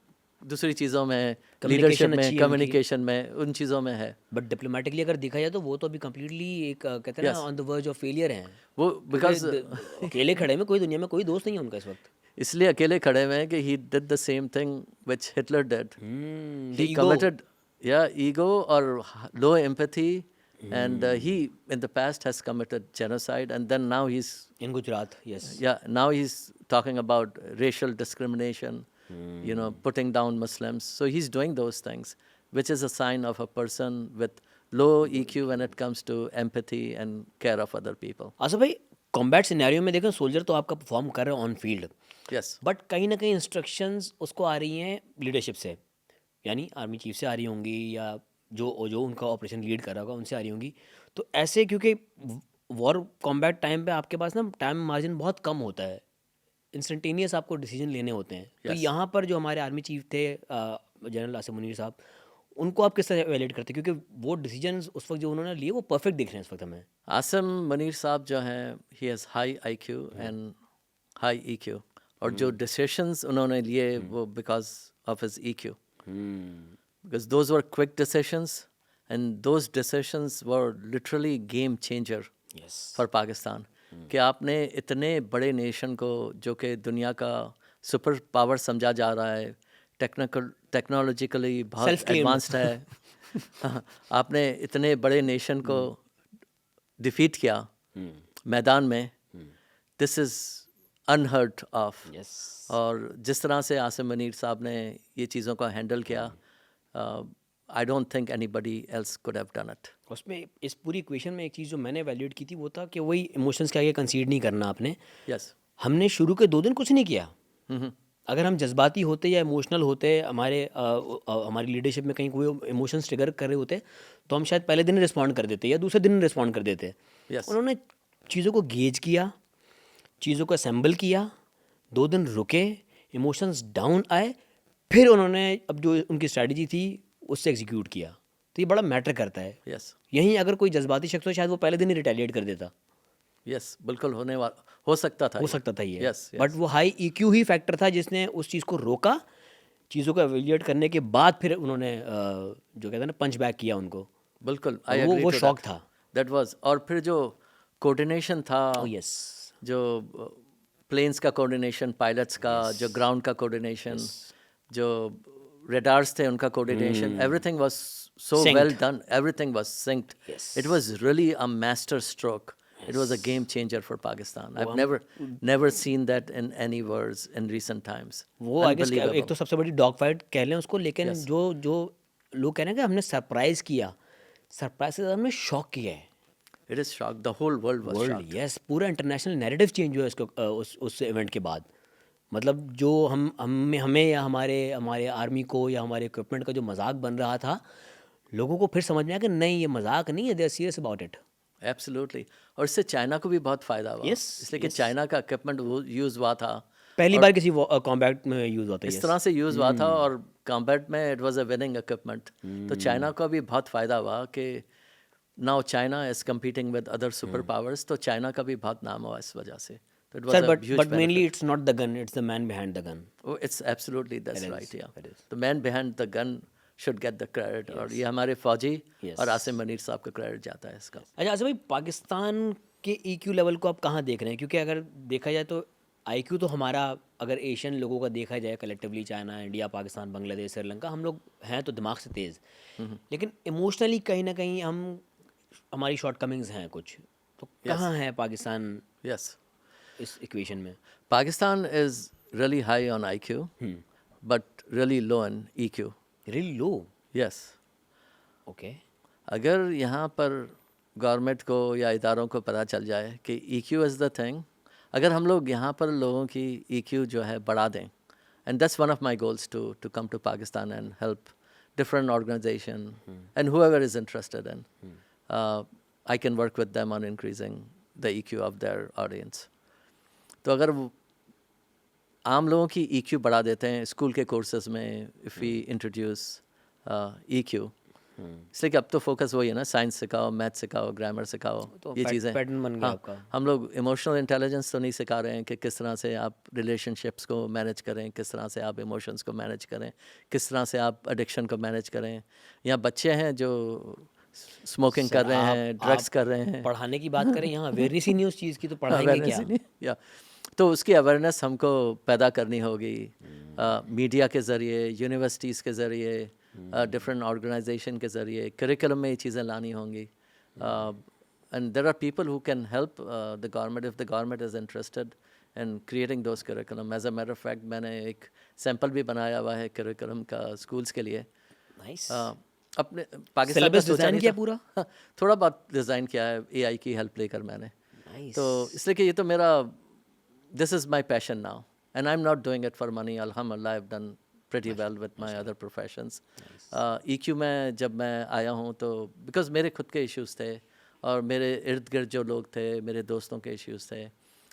दूसरी चीज़ों में, Communication लीडरशिप अच्छी में, है उनकी। कम्युनिकेशन में, उन चीज़ों में है बट डिप्लोमेटिकली अगर देखा जाए तो वो तो अभी कम्प्लीटली एक कहते हैं ना, Yes. On the verge of failure हैं। वो बिकॉज क्योंकि अकेले खड़े में कोई दुनिया में कोई दोस्त नहीं है उनका इस वक्त। इसलिए अकेले खड़े हुए हैं कि he did the same thing which Hitler did. the he ego. Committed ego और लो empathy, and he in the past has committed genocide, and then now he's in Gujarat, yes. now he's talking about racial discrimination, you know, putting down Muslims. So he's doing those things, which is a sign of a person with low EQ when it comes to empathy and care of other people. Asif भाई, combat scenario में देखें, soldier तो आपका perform कर रहे हैं on field, Yes, but कहीं ना कहीं इंस्ट्रक्शंस उसको आ रही हैं लीडरशिप से, यानी आर्मी चीफ से आ रही होंगी या जो उनका ऑपरेशन लीड कर रहा होगा उनसे आ रही होंगी। तो ऐसे, क्योंकि वॉर कॉम्बैट टाइम पे आपके पास ना टाइम मार्जिन बहुत कम होता है, इंस्टेंटेनियस आपको डिसीजन लेने होते हैं। तो Yes. यहाँ पर जो हमारे आर्मी चीफ थे जनरल आसिफ मुनीर साहब, उनको आप किस तरह एवेल्यूएट करते हैं? क्योंकि वो डिसीजन उस वक्त जो उन्होंने लिए वो परफेक्ट दिख रहे हैं इस वक्त हमें। आसिम मनीर साहब जो हैं, he has high IQ and high EQ, और जो decisions उन्होंने लिए वो because of his EQ, because those were quick decisions and those decisions were literally game changer yes. for Pakistan. कि आपने इतने बड़े नेशन को, जो कि दुनिया का सुपर पावर समझा जा रहा है, टेक्नोलॉजिकली बहुत Self-claimed. एडवांस्ड है, आपने इतने बड़े नेशन को डिफीट किया मैदान में, this is unheard of. Yes. और जिस तरह से आसिम मुनीर साहब ने ये चीज़ों को हैंडल किया, I don't think anybody else could have done it. उसमें इस पूरी इक्वेशन में एक चीज़ जो मैंने वैल्यूएट की थी वो था कि वही इमोशंस के आगे कंसीड नहीं करना आपने। यस। हमने शुरू के 2 दिन कुछ नहीं किया। अगर हम जज्बाती होते या इमोशनल होते, हमारी लीडरशिप में कहीं कोई इमोशंस ट्रिगर कर रहे होते, तो हम शायद पहले दिन रिस्पॉन्ड कर देते या दूसरे दिन रिस्पॉन्ड कर देते। Yes. उन्होंने चीज़ों को गेज किया, चीज़ों को असेंबल किया, 2 दिन रुके, इमोशंस डाउन आए, फिर उन्होंने अब जो उनकी स्ट्रैटेजी थी उससे एग्जीक्यूट किया। तो ये बड़ा मैटर करता है। यस। यहीं अगर कोई जज्बाती शख्स हो, शायद वो पहले दिन ही रिटेलिएट कर देता। यस, बिल्कुल हो सकता था ये। यस। बट वो हाई EQ ही फैक्टर था जिसने उस चीज़ को रोका। चीज़ों को एवेल्यूएट करने के बाद फिर उन्होंने जो कहते हैं ना, पंच बैक किया उनको। बिल्कुल, और वो शौक था। That was. और फिर जो कोऑर्डिनेशन था, यस। जो प्लेन्स का कोऑर्डिनेशन, पायलट्स का, जो ग्राउंड का कोऑर्डिनेशन, जो रेडार्स थे उनका coordination, everything was so well done, everything was synced. Yes. It was really a master stroke. It was a game changer for Pakistan. I've never seen that in any wars in recent times. वो I guess एक तो सबसे बड़ी dog fight कह लें उसको, लेकिन जो लोग कह रहे हैं कि हमने सरप्राइज किया, सरप्राइज से हमने शॉक किया है। It is shocked. The whole world was shocked. Yes, पूरा इंटरनेशनल नैरेटिव चेंज हुआ इसको उस इवेंट के बाद। मतलब जो हमें या हमारे आर्मी को या हमारे इक्विपमेंट का जो मजाक बन रहा था, लोगों को फिर समझ में आया कि नहीं, ये मजाक नहीं है, they are serious about it. Absolutely. और इससे चाइना को भी बहुत फ़ायदा हुआ। इसलिए कि चाइना का इक्विपमेंट यूज़ हुआ था, पहली बार किसी कॉम्बैट में यूज़ हुआ था। इस तरह से यूज़ हुआ था, और कॉम्बैट में it was a winning equipment. तो चाइना को भी बहुत फ़ायदा हुआ कि now China is competing with other super powers, तो चाइना का भी बहुत नाम हुआ इस वजह से। तो it was a huge but mainly it's not the gun, it's the man behind the gun. It's absolutely, that's right. Yeah the man behind the gun should get the credit, और ये हमारे फौजी और आसिम मुनीर साहब का क्रेडिट जाता है इसका। अच्छा आसिम भाई, पाकिस्तान के EQ लेवल को आप कहाँ देख रहे हैं? क्योंकि अगर देखा जाए तो IQ तो हमारा, अगर एशियन लोगों का देखा जाए collectively, China, India, Pakistan, Bangladesh, Sri Lanka, हम लोग हैं तो दिमाग से तेज़, लेकिन इमोशनली कहीं ना कहीं हमारी शॉर्टकमिंग्स हैं कुछ। तो कहाँ है पाकिस्तान इस इक्वेशन में? Pakistan is really high on IQ but really low on EQ। Really low? Yes. Okay. अगर यहाँ पर गवर्नमेंट को या इदारों को पता चल जाए कि EQ इज़ द थिंग, अगर हम लोग यहाँ पर लोगों की EQ जो है बढ़ा दें, and that's one of my goals to come to Pakistan and help different organization and whoever is interested in, I can work with them on increasing the EQ of their audience. तो अगर आम लोगों की EQ बढ़ा देते हैं school के courses में, इफ़ वी इंट्रोड्यूस EQ, इसलिए कि अब तो फोकस वही है ना, साइंस सिखाओ, मैथ सिखाओ, ग्रामर सिखाओ, तो ये चीज़ें पैटर्न बन गया आपका। हम लोग इमोशनल इंटेलिजेंस तो नहीं सिखा रहे हैं कि किस तरह से आप रिलेशनशिप्स को मैनेज करें, किस तरह से आप इमोशंस को मैनेज करें, किस तरह से आप एडिक्शन को मैनेज करें। यहाँ बच्चे हैं जो स्मोकिंग कर रहे हैं, ड्रग्स कर रहे हैं। पढ़ाने की बात करें, यहाँ अवेयरनेस ही नहीं उस चीज़ की, तो पढ़ाएंगे क्या? तो उसकी अवेयरनेस हमको पैदा करनी होगी मीडिया के ज़रिए, यूनिवर्सिटीज़ के ज़रिए, डिफरेंट ऑर्गेनाइजेशन के ज़रिए, करिकुलम में ये चीज़ें लानी होंगी। And there are people who can help the government if the government is interested in creating those curriculum. As a matter of fact मैंने एक सैम्पल भी बनाया हुआ है करिकुलम का स्कूल्स के लिए। अपने पाकिस्तान का सोचा नहीं था, पूरा थोड़ा बहुत डिज़ाइन किया है AI की हेल्प लेकर मैंने। तो इसलिए कि ये तो मेरा, this is my passion now, and I'm not doing it for money. Alhamdulillah, I've done pretty well with my other professions. EQ में जब मैं आया हूँ तो because मेरे खुद के issues थे और मेरे इर्द गिर्द जो लोग थे, मेरे दोस्तों के issues थे।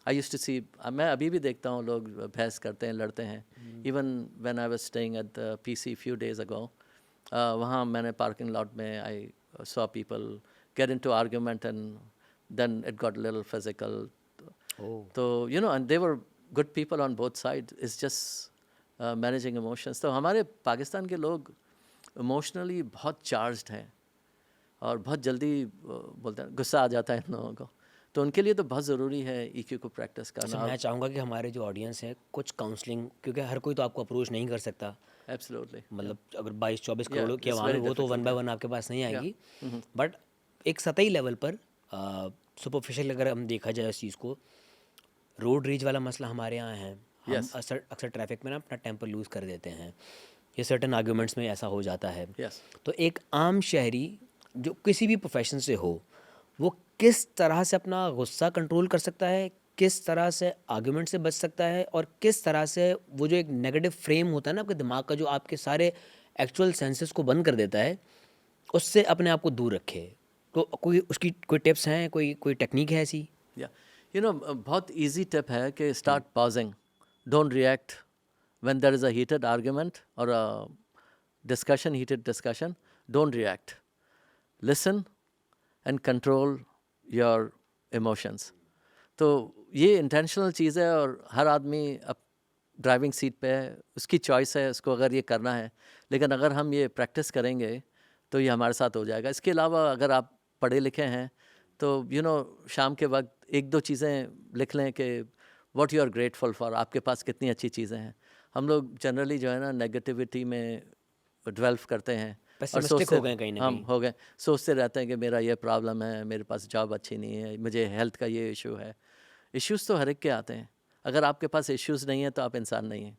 I used to see, मैं अभी भी देखता हूँ लोग बहस करते हैं, लड़ते हैं। Even when I was staying at the PC few days ago, वहाँ मैंने parking lot में I saw people get into argument and then it got a little physical. तो and they were good people on both sides. It's just managing emotions. तो हमारे पाकिस्तान के लोग emotionally बहुत charged हैं और बहुत जल्दी बोलते हैं, गुस्सा आ जाता है इन लोगों को। तो उनके लिए तो बहुत ज़रूरी है EQ को प्रैक्टिस जैसे करना। मैं चाहूँगा कि हमारे जो ऑडियंस है कुछ काउंसलिंग, क्योंकि हर कोई तो आपको अप्रोच नहीं कर सकता, एब्सोल्युटली, मतलब अगर 22-24 या करोड़ की इट्स आवाम है वेरी वो तो वन डिफिकल्ट, बाय या वन आपके पास नहीं या आएगी, बट एक सतही लेवल पर सुपरफिशियल अगर हम देखा जाए इस चीज़ को, रोड रेज वाला मसला हमारे यहाँ है। हम यस अक्सर अक्सर ट्रैफिक में ना अपना टेम्पर लूज़ कर देते हैं, ये सर्टन आर्ग्यूमेंट्स में ऐसा हो जाता है। यस तो एक आम शहरी जो किसी भी प्रोफेशन से हो, वो किस तरह से अपना गुस्सा कंट्रोल कर सकता है, किस तरह से आर्ग्यूमेंट से बच सकता है, और किस तरह से वो जो एक नेगेटिव फ्रेम होता है ना आपके दिमाग का, जो आपके सारे एक्चुअल सेंसेस को बंद कर देता है, उससे अपने आप को दूर रखे। तो कोई उसकी कोई टिप्स हैं, कोई कोई टेक्निक है ऐसी? या बहुत इजी टिप है कि start pausing, don't react when there is a heated argument और a discussion, heated discussion, don't react, listen and control your emotions. तो ये इंटेंशनल चीज़ है और हर आदमी अब ड्राइविंग सीट पे है, उसकी चॉइस है उसको अगर ये करना है, लेकिन अगर हम ये प्रैक्टिस करेंगे तो ये हमारे साथ हो जाएगा। इसके अलावा अगर आप पढ़े लिखे हैं तो शाम के वक्त एक दो चीज़ें लिख लें कि what you are grateful for, आपके पास कितनी अच्छी चीज़ें हैं। हम लोग जनरली जो है ना नेगेटिविटी में डेवलप करते हैं और पेसिमिस्टिक हो गए कहीं ना हम कहीं। हो गए, सोचते रहते हैं कि मेरा ये प्रॉब्लम है, मेरे पास जॉब अच्छी नहीं है, मुझे हेल्थ का ये इशू है। इश्यूज़ तो हर एक के आते हैं, अगर आपके पास इश्यूज़ नहीं है तो आप इंसान नहीं हैं।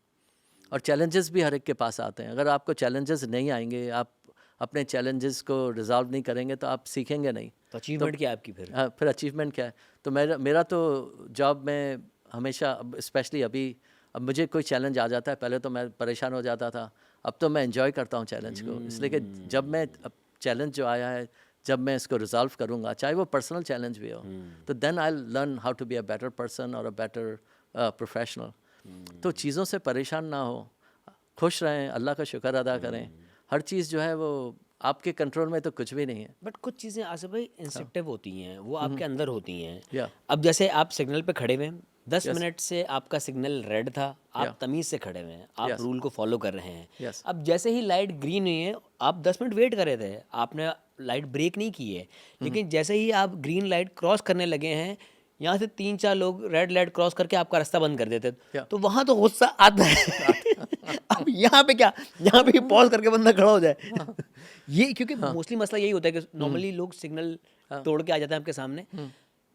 और चैलेंजेस भी हर एक के पास आते हैं, अगर आपको चैलेंजेस नहीं आएंगे, आप अपने चैलेंजेस को रिजॉल्व नहीं करेंगे तो आप सीखेंगे नहीं। तो अचीवमेंट क्या है आपकी फिर? हाँ, फिर अचीवमेंट क्या है? तो मेरा तो जॉब में हमेशा, स्पेशली अभी, अब मुझे कोई चैलेंज आ जाता है, पहले तो मैं परेशान हो जाता था, अब तो मैं एंजॉय करता हूँ चैलेंज को, इसलिए कि जब मैं अब चैलेंज जो आया है, जब मैं इसको रिजॉल्व करूँगा, चाहे वो पर्सनल चैलेंज भी हो, तो then I learn how to be a better person और अ बेटर प्रोफेशनल। तो चीज़ों से परेशान ना हो, खुश रहें, अल्लाह का शुक्र अदा करें। हर चीज़ जो है वो आपके कंट्रोल में तो कुछ भी नहीं है। बट कुछ चीज़ें आसिफ भाई इंस्टिंक्टिव होती हैं, वो आपके अंदर होती हैं। या अब जैसे आप सिग्नल पे खड़े हुए हैं, 10 Yes. मिनट से आपका सिग्नल रेड था, आप Yeah. तमीज़ से खड़े हुए हैं, आप Yes. रूल को फॉलो कर रहे हैं। Yes. अब जैसे ही लाइट ग्रीन हुई है, आप 10 मिनट वेट कर रहे थे, आपने लाइट ब्रेक नहीं की है, लेकिन जैसे ही आप ग्रीन लाइट क्रॉस करने लगे हैं, यहाँ से 3-4 लोग रेड लाइट क्रॉस करके आपका रास्ता बंद कर देते, Yeah. तो वहाँ तो गुस्सा आता है। अब यहाँ पे क्या, यहाँ पे पॉज करके बंदा खड़ा हो जाए। ये क्योंकि मोस्टली मसला यही होता है कि नॉर्मली लोग सिग्नल तोड़ के आ जाते हैं आपके सामने।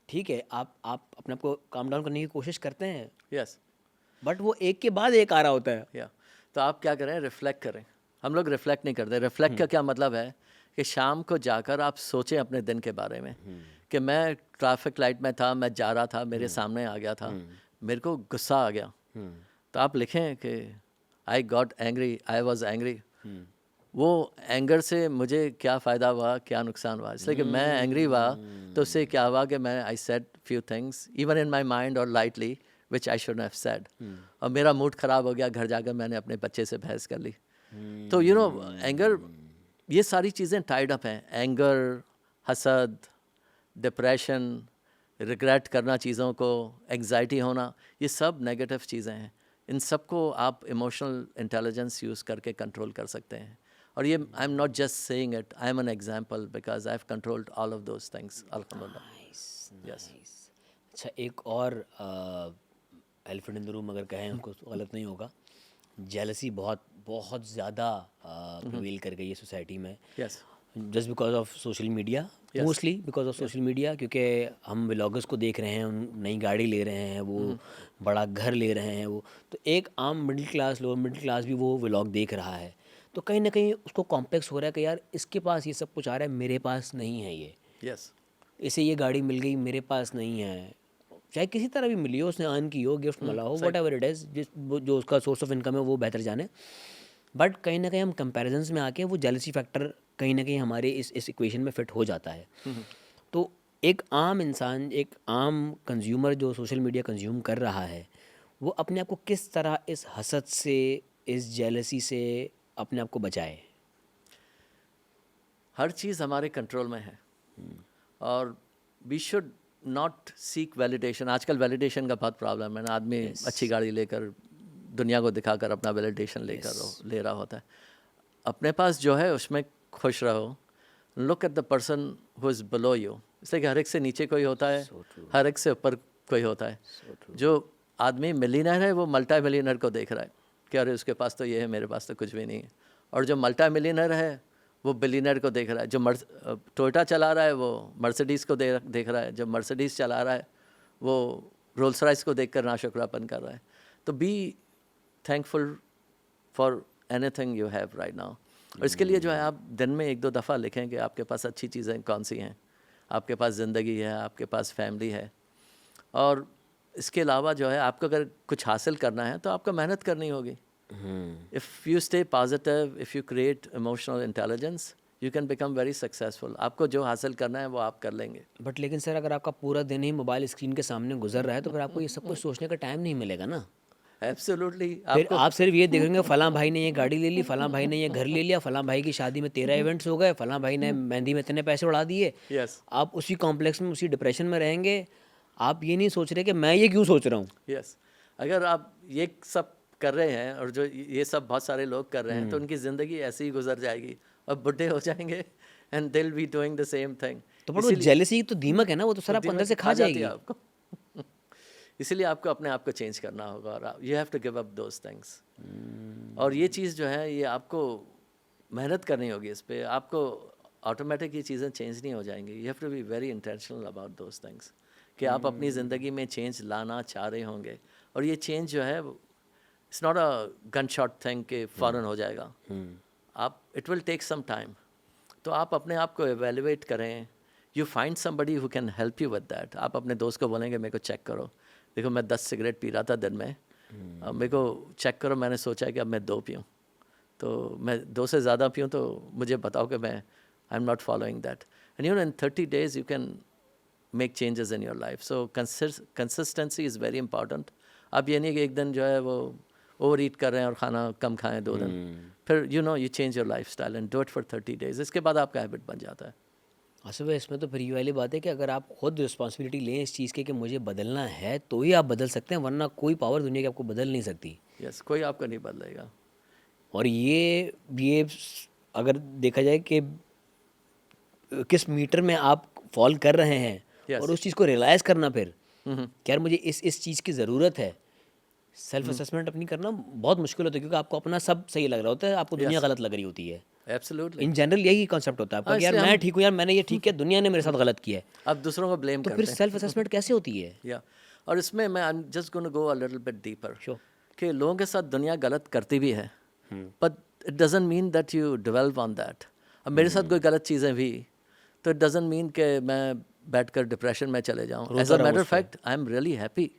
ठीक है, आप अपने आप को काम डाउन करने की कोशिश करते हैं, यस बट वो एक के बाद एक आ रहा होता है। या तो आप क्या करें, रिफ्लेक्ट करें। हम लोग रिफ्लेक्ट नहीं करते। रिफ्लेक्ट का क्या मतलब है कि शाम को जाकर आप सोचें अपने दिन के बारे में कि मैं ट्रैफिक लाइट में था, मैं जा रहा था, मेरे सामने आ गया था, मेरे को गुस्सा आ गया, तो आप लिखें कि I got angry, I was angry. वो एंगर से मुझे क्या फ़ायदा हुआ, क्या नुकसान हुआ, इसलिए कि मैं एंग्री हुआ तो उससे क्या हुआ कि मैं I said few things even in my mind और lightly which I should have said, और मेरा मूड ख़राब हो गया, घर जाकर मैंने अपने बच्चे से बहस कर ली। तो एंगर, ये सारी चीज़ें टाइड अप हैं। एंगर, हसद, डिप्रेशन, रिग्रेट करना चीज़ों को, एंग्जाइटी होना, ये सब नेगेटिव चीज़ें हैं। इन सब को आप इमोशनल इंटेलिजेंस यूज़ करके कंट्रोल कर सकते हैं। और ये आई am not just saying it, I am an example because I have controlled all of those things अल्हम्दुलिल्लाह। यस अच्छा, एक और एलिफेंट इन द रूम अगर कहें उसको तो गलत नहीं होगा, जेलसी बहुत बहुत ज़्यादा प्रिवेल कर गई है सोसाइटी में, yes just because of social media, mostly because of social media, क्योंकि हम व्लॉगर्स को देख रहे हैं, उन नई गाड़ी ले रहे हैं, वो बड़ा घर ले रहे हैं, वो तो एक आम middle class, lower middle class भी वो व्लॉग देख रहा है, तो कहीं ना कहीं उसको कॉम्प्लेक्स हो रहा है कि यार इसके पास ये सब कुछ आ रहा है, मेरे पास नहीं है ये, यस इसे ये गाड़ी मिल गई, मेरे पास नहीं है, चाहे किसी तरह भी मिली हो, उसने अर्न की हो, गिफ्ट मिला हो, वट एवर इट इज़, जो उसका सोर्स ऑफ इनकम है वो बेहतर जाने, बट कहीं ना कहीं हम कंपैरिजन्स में आके वो जेलसी फैक्टर कहीं ना कहीं हमारे इस इक्वेशन में फिट हो जाता है। तो एक आम इंसान, एक आम कंज्यूमर जो सोशल मीडिया कंज्यूम कर रहा है, वो अपने आप को किस तरह इस हसद से, इस जेलसी से अपने आप को बचाए? हर चीज़ हमारे कंट्रोल में है और we should not seek validation. आजकल वैलिडेशन का बहुत प्रॉब्लम है ना, आदमी अच्छी गाड़ी लेकर दुनिया को दिखाकर अपना वैलिडेशन ले रहा होता है। अपने पास जो है उसमें खुश रहो, look at the person who is below you. इसलिए कि हर एक से नीचे कोई होता है, हर एक से ऊपर कोई होता है। जो आदमी मिलीनियर है वो मल्टी मिलीनियर को देख रहा है कि अरे उसके पास तो ये है, मेरे पास तो कुछ भी नहीं है। और जो मल्टी मिलीनियर है वो बिलीनियर को देख रहा है। जो टोयोटा चला रहा है वो मर्सिडीज़ को देख रहा है। जो मर्सिडीज़ चला रहा है वो रोल्स रॉयस को देखकर नाशुक्रापन कर रहा है। तो be thankful for anything you have right now. और इसके लिए जो है आप दिन में 1-2 दफ़ा लिखें कि आपके पास अच्छी चीज़ें कौन सी हैं। आपके पास ज़िंदगी है, आपके पास फैमिली है। और इसके अलावा जो है आपको अगर कुछ हासिल करना है तो आपको मेहनत करनी होगी। If you stay positive, if you create emotional intelligence, you can become very successful. आपको जो हासिल करना है वो आप कर लेंगे। बट लेकिन सर अगर आपका पूरा दिन ही मोबाइल स्क्रीन के सामने गुजर रहा है तो फिर आपको ये सब कुछ सोचने का टाइम नहीं मिलेगा ना। एब्सोल्युटली। फिर आप सिर्फ ये देखेंगे फलां भाई ने ये गाड़ी ले ली, फलां भाई ने ये घर ले लिया, फलां भाई की शादी में 13 इवेंट्स हो गए, फलां भाई ने मेहंदी में इतने पैसे उड़ा दिए। यस आप उसी कॉम्प्लेक्स में, उसी डिप्रेशन में रहेंगे। आप ये नहीं सोच रहे कि मैं ये क्यों सोच रहा हूँ। यस। अगर आप ये सब कर रहे हैं और जो ये सब बहुत सारे लोग कर रहे हैं तो उनकी ज़िंदगी ऐसे ही गुजर जाएगी और बुढ़े हो जाएंगे and they will be doing the same thing. तो बट वो जेलसी तो दीमक है ना, वो तो सर आपको अंदर से खा जाएगी। आपको इसीलिए आपको अपने आप को चेंज करना होगा और you have to give up those things. और ये चीज़ जो है ये आपको मेहनत करनी होगी इस पर। आपको ऑटोमेटिक ये चीज़ें चेंज नहीं हो जाएंगी। You have to be very intentional about those things कि आप अपनी ज़िंदगी में चेंज लाना चाह रहे होंगे। और ये चेंज जो है it's not a gun shot thing कि फ़ौरन हो जाएगा। आप it will take some time. तो आप अपने आप को एवेल्युएट करें। You find somebody who can help you with that. आप अपने दोस्त को बोलेंगे मेरे को चेक करो, देखो मैं 10 सिगरेट पी रहा था दिन में, अब मेरे को चेक करो, मैंने सोचा है कि अब मैं 2 पीऊँ। तो मैं 2 से ज़्यादा पीऊँ तो मुझे बताओ कि मैं आई am not following that. And you know in 30 days you can make changes in your life. So consistency is very important. अब ये नहीं कि एक दिन जो है वो ओवर ईट कर रहे हैं और खाना कम खाएं 2 दिन, फिर you know you change your life style and do it for 30 days। इसके बाद आपका हैबिट बन जाता है। असल में इसमें तो फिर ये वाली बात है कि अगर आप खुद रिस्पॉन्सिबिलिटी लें इस चीज़ की कि मुझे बदलना है तो ही आप बदल सकते हैं, वरना कोई पावर दुनिया की आपको बदल नहीं सकती। यस कोई आपको नहीं बदलेगा। और ये अगर देखा जाए कि किस मीटर में आप फॉल कर रहे हैं Yes. और उस चीज़ को रियलाइज़ करना फिर कि यार मुझे इस चीज़ की ज़रूरत है। सेल्फ असेसमेंट अपनी करना बहुत मुश्किल होता है क्योंकि आपको अपना सब सही लग रहा होता है, आपको दुनिया गलत लग रही होती है। एब्सोल्युटली। इन जनरल यही कॉन्सेप्ट होता है आपका कि यार मैं ठीक हूँ, यार मैंने ये ठीक किया, दुनिया ने मेरे साथ गलत किया है। अब दूसरों को ब्लेम तो करते फिर हैं। सेल्फ असेसमेंट कैसे होती है? या और इसमें मैं आई am just gonna go a little bit deeper Sure. कि लोगों के साथ दुनिया गलत करती भी है, but it doesn't mean that you develop on that. अब मेरे साथ कोई गलत चीज़ें भी तो इट डजंट मीन कि मैं बैठकर डिप्रेशन में चले जाऊँ। As a matter of fact I am really happy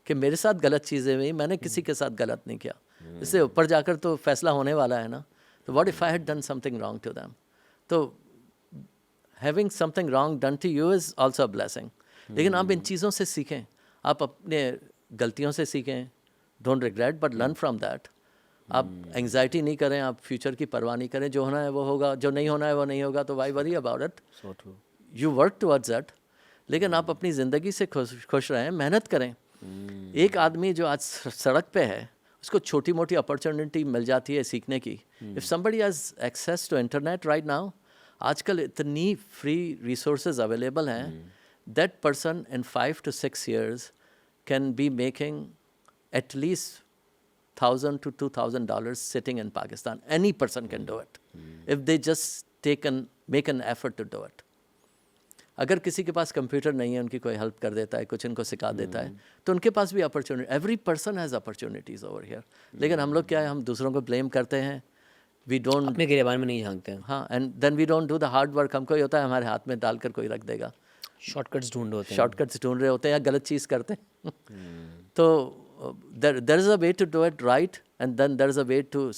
कि मेरे साथ गलत चीज़ें हुई, मैंने किसी के साथ गलत नहीं किया। इससे ऊपर जाकर तो फैसला होने वाला है ना। तो what if I had done something wrong to them. तो having something wrong done to you is also a blessing. लेकिन आप इन चीज़ों से सीखें, आप अपने गलतियों से सीखें। Don't regret but learn from that. आप एंग्जाइटी नहीं करें, आप फ्यूचर की परवाह नहीं करें। जो होना है वो होगा, जो नहीं होना है वो नहीं होगा। तो why worry about it, So true. You work towards that. लेकिन आप अपनी ज़िंदगी से खुश रहें, मेहनत करें। एक आदमी जो आज सड़क पे है उसको छोटी मोटी अपॉर्चुनिटी मिल जाती है सीखने की। If somebody has access to internet right now, आजकल इतनी फ्री रिसोर्सेज अवेलेबल हैं, that person in 5 to 6 years can be making at least $1,000 to $2,000 sitting in Pakistan. Any person can do it if they just make an effort to do it. अगर किसी के पास computer नहीं है, उनकी कोई help कर देता है, कुछ इनको सिखा देता है, तो उनके पास भी opportunity. Every person has opportunities over here. लेकिन हम लोग क्या है, हम दूसरों को ब्लेम करते हैं। वी डोंट अपने गिरेबान में नहीं झांकते हैं। हाँ, and then we don't do the hard work. हमको ये होता है हमारे हाथ में डालकर कोई रख देगा। शॉर्टकट्स ढूंढ होते हैं। शॉर्टकट्स ढूंढ रहे होते हैं या गलत चीज़ करते हैं। तो there is a way to do it right and then there is a way to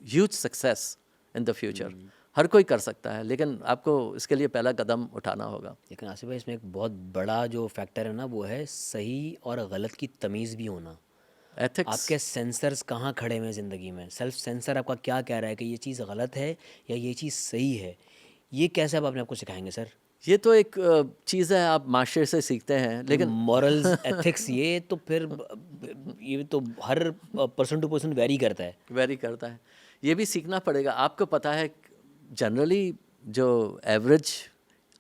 huge success in the future. हर कोई कर सकता है, लेकिन आपको इसके लिए पहला कदम उठाना होगा। लेकिन आसिफ भाई इसमें एक बहुत बड़ा जो फैक्टर है ना वो है सही और गलत की तमीज़ भी होना। एथिक्स। आपके सेंसर्स कहाँ खड़े हुए हैं ज़िंदगी में? सेल्फ सेंसर आपका क्या कह रहा है कि ये चीज़ गलत है या ये चीज़ सही है? ये कैसे आप अपने आप को सिखाएंगे सर? ये तो एक चीज़ है, आप माशरे से सीखते हैं। लेकिन मॉरल्स एथिक्स ये तो फिर ये तो हर पर्सन टू पर्सन वेरी करता है। वेरी करता है, ये भी सीखना पड़ेगा। आपको पता है जनरली जो एवरेज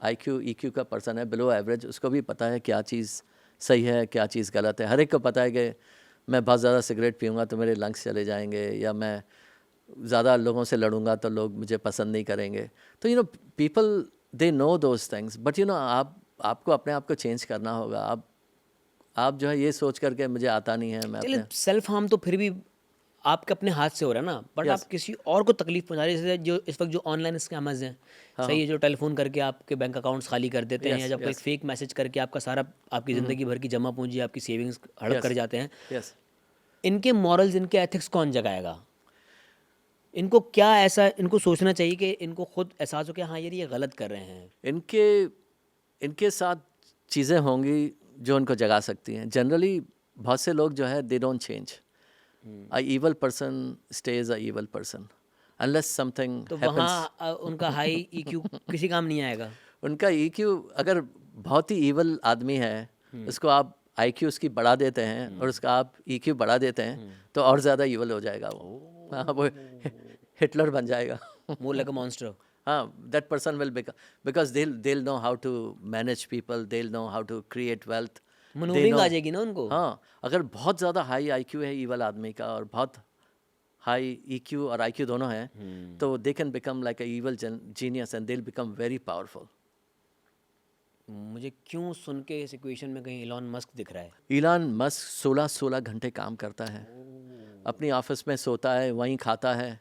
IQ EQ का पर्सन है, बिलो एवरेज, उसको भी पता है क्या चीज़ सही है, क्या चीज़ गलत है। हर एक को पता है कि मैं बहुत ज़्यादा सिगरेट पीऊँगा तो मेरे लंग्स चले जाएंगे, या मैं ज़्यादा लोगों से लड़ूंगा तो लोग मुझे पसंद नहीं करेंगे। तो people they know those things, but आपको अपने आप को चेंज करना होगा। आप जो है ये सोच करके मुझे आता नहीं है, मैं चलिए अपने सेल्फ हार्म तो फिर भी आपके अपने हाथ से हो रहा है ना, बट आप Yes. किसी और को तकलीफ पहुंचा रहे हैं। जैसे जो इस वक्त जो ऑनलाइन स्कैमर्स हैं, सही है, जो टेलीफोन करके आपके बैंक अकाउंट्स खाली कर देते हैं, या Yes, जब कोई yes. फेक मैसेज करके आपका सारा आपकी ज़िंदगी भर की जमा पूंजी, आपकी सेविंग्स हड़प कर Yes. जाते हैं। Yes. इनके मॉरल्स, इनके एथिक्स कौन जगाएगा? इनको क्या ऐसा इनको सोचना चाहिए कि इनको खुद एहसास हो कि हाँ यार ये गलत कर रहे हैं? इनके इनके साथ चीज़ें होंगी जो उनको जगा सकती हैं। जनरली बहुत से लोग जो है they don't change. A evil person stage a evil person unless something तो हैपेंस। वहाँ उनका हाई ईक्यू किसी काम नहीं आएगा। उनका EQ अगर बहुत ही ईवल आदमी है, उसको आप IQ उसकी बढ़ा देते हैं और उसका आप EQ बढ़ा देते हैं, तो और ज़्यादा ईवल हो जाएगा वो। हाँ, वो हिटलर बन जाएगा। मोर लाइक अ मॉन्स्टर। हाँ, that person will become, because they'll know how to manage people, they'll know how to create wealth, they मनूरिंग know। आ जाएगी ना उनको। हाँ, अगर बहुत ज़्यादा हाई IQ है ईवल आदमी का और बहुत हाई EQ और IQ दोनों हैं, तो they can become like a evil genius and they'll become very powerful। मुझे क्यों सुन के इस इक्वेशन में कहीं इलॉन मस्क दिख रहा है? इलान मस्क 16 घंटे काम करता है, अपनी ऑफिस में सोता है, वहीं खाता है।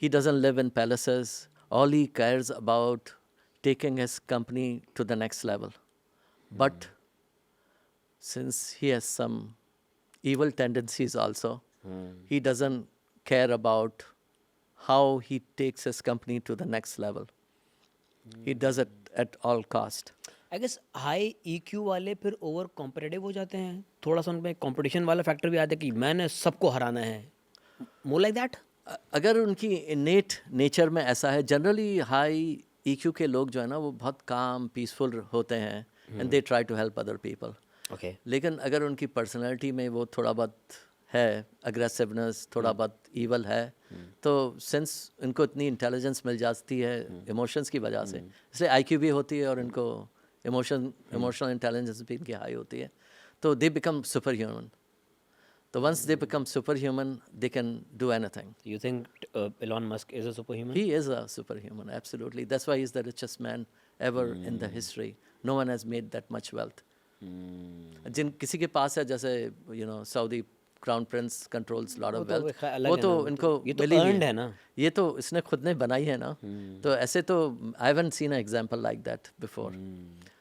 He doesn't live in palaces. All he cares about taking his company to the next level. But since he has some evil tendencies also, he doesn't care about how he takes his company to the next level. He does it at all cost. I guess high EQ वाले फिर over competitive हो जाते हैं, थोड़ा सा उनमें competition वाला factor भी आता है कि मैंने सबको हराना है, मोर लाइक दैट। अगर उनकी इनेट नेचर में ऐसा है, जनरली हाई EQ के लोग जो है ना वो बहुत काम पीसफुल होते हैं and they try to help other people. Okay. लेकिन अगर उनकी पर्सनालिटी में वो थोड़ा बहुत है, अग्रेसिवनेस, थोड़ा बहुत ईवल है, तो सिंस इनको इतनी इंटेलिजेंस मिल जाती है इमोशंस की वजह से, इसलिए IQ भी होती है और इनको इमोशनल इंटेलिजेंस भी इनकी हाई होती है, तो दे बिकम सुपर ह्यूमन। तो once they become superhuman, they can do anything. You think Elon Musk is a super human? He is a superhuman, absolutely. That's why he's the richest man ever in the history. No one has made that much wealth. जिन किसी के पास है, जैसे Saudi crown Prince controls lot of wealth, वो तो इनको ये तो मिली हुई earned है ना। ये तो इसने खुद ने बनाई है ना। तो ऐसे तो I haven't seen a example like that before.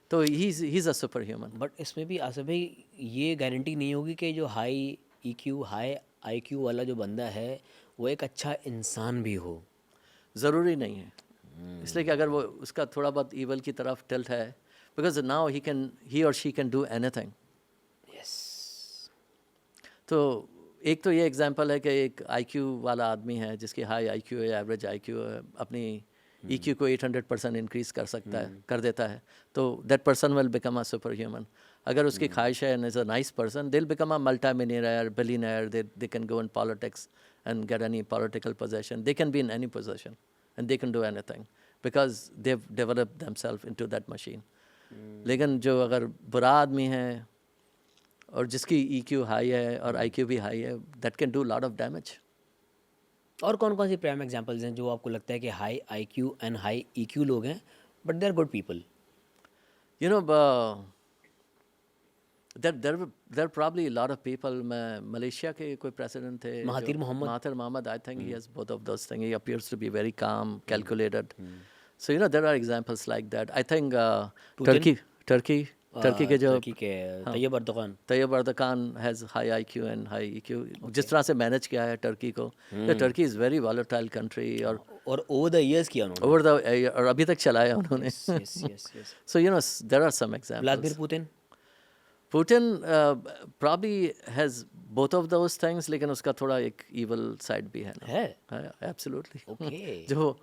तो he is a super human. But इसमें भी आसिफ भाई ये गारंटी नहीं होगी कि जो हाई ईक्यू हाई आईक्यू वाला जो बंदा है वो एक अच्छा इंसान भी हो। ज़रूरी नहीं है, इसलिए कि अगर वो उसका थोड़ा बहुत ईवल की तरफ टिल्ट है, बिकॉज नाउ ही और she can do anything. Yes. तो एक तो ये एग्जांपल है कि एक IQ वाला आदमी है जिसकी हाई IQ है, एवरेज IQ है, अपनी EQ को 800% इंक्रीज कर सकता है, कर देता है, तो that person will become a super human. अगर उसकी ख्वाहिश है and is a nice person, they will become a multi millionaire, billionaire, they can go in politics and get any political position, they can be in any position and they can do anything because they have developed themself into that machine. लेकिन जो अगर बुरा आदमी है और जिसकी EQ high है और IQ भी हाई है, that can do lot of damage. और कौन कौन सी प्राइम एग्जांपल्स हैं जो आपको लगता है कि high IQ and high EQ लोग हैं but they are good people? You know, there are probably a lot of people. Malaysia के कोई president थे, Mahathir Mohamad. Mahathir Mohamad. I think he has both of those things. He appears to be very calm, calculated. So there are examples like that. I think Putin? Turkey के जो Turkey के Tayyip Erdogan. Tayyip Erdogan has high IQ and high EQ. जिस तरह से manage किया है Turkey को, Turkey is very volatile country और ओवर द इयर्स किया उन्होंने। over the और अभी तक चलाया उन्होंने। Yes yes yes. So there are some examples. Vladimir Putin? Putin probably has both of those things, लेकिन उसका थोड़ा एक evil side भी है ना। है। Absolutely. ओके। जो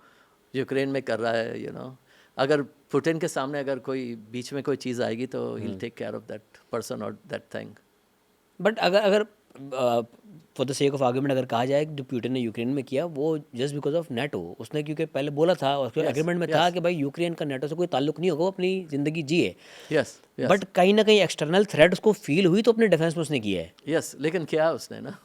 यूक्रेन में कर रहा है, अगर पुतिन के सामने अगर कोई बीच में कोई चीज़ आएगी तो he'll take care of that person or that thing. But अगर for the sake of argument अगर कहा जाए जो पुतिन ने यूक्रेन में किया वो जस्ट बिकॉज ऑफ नेटो, उसने क्योंकि पहले बोला था और उसके एग्रीमेंट में था कि भाई यूक्रेन का नेटो से कोई ताल्लुक नहीं होगा, वो अपनी ज़िंदगी जिए। यस बट कहीं ना कहीं एक्सटर्नल थ्रेट उसको फील हुई तो अपने डिफेंस में उसने किया है। यस, लेकिन क्या उसने ना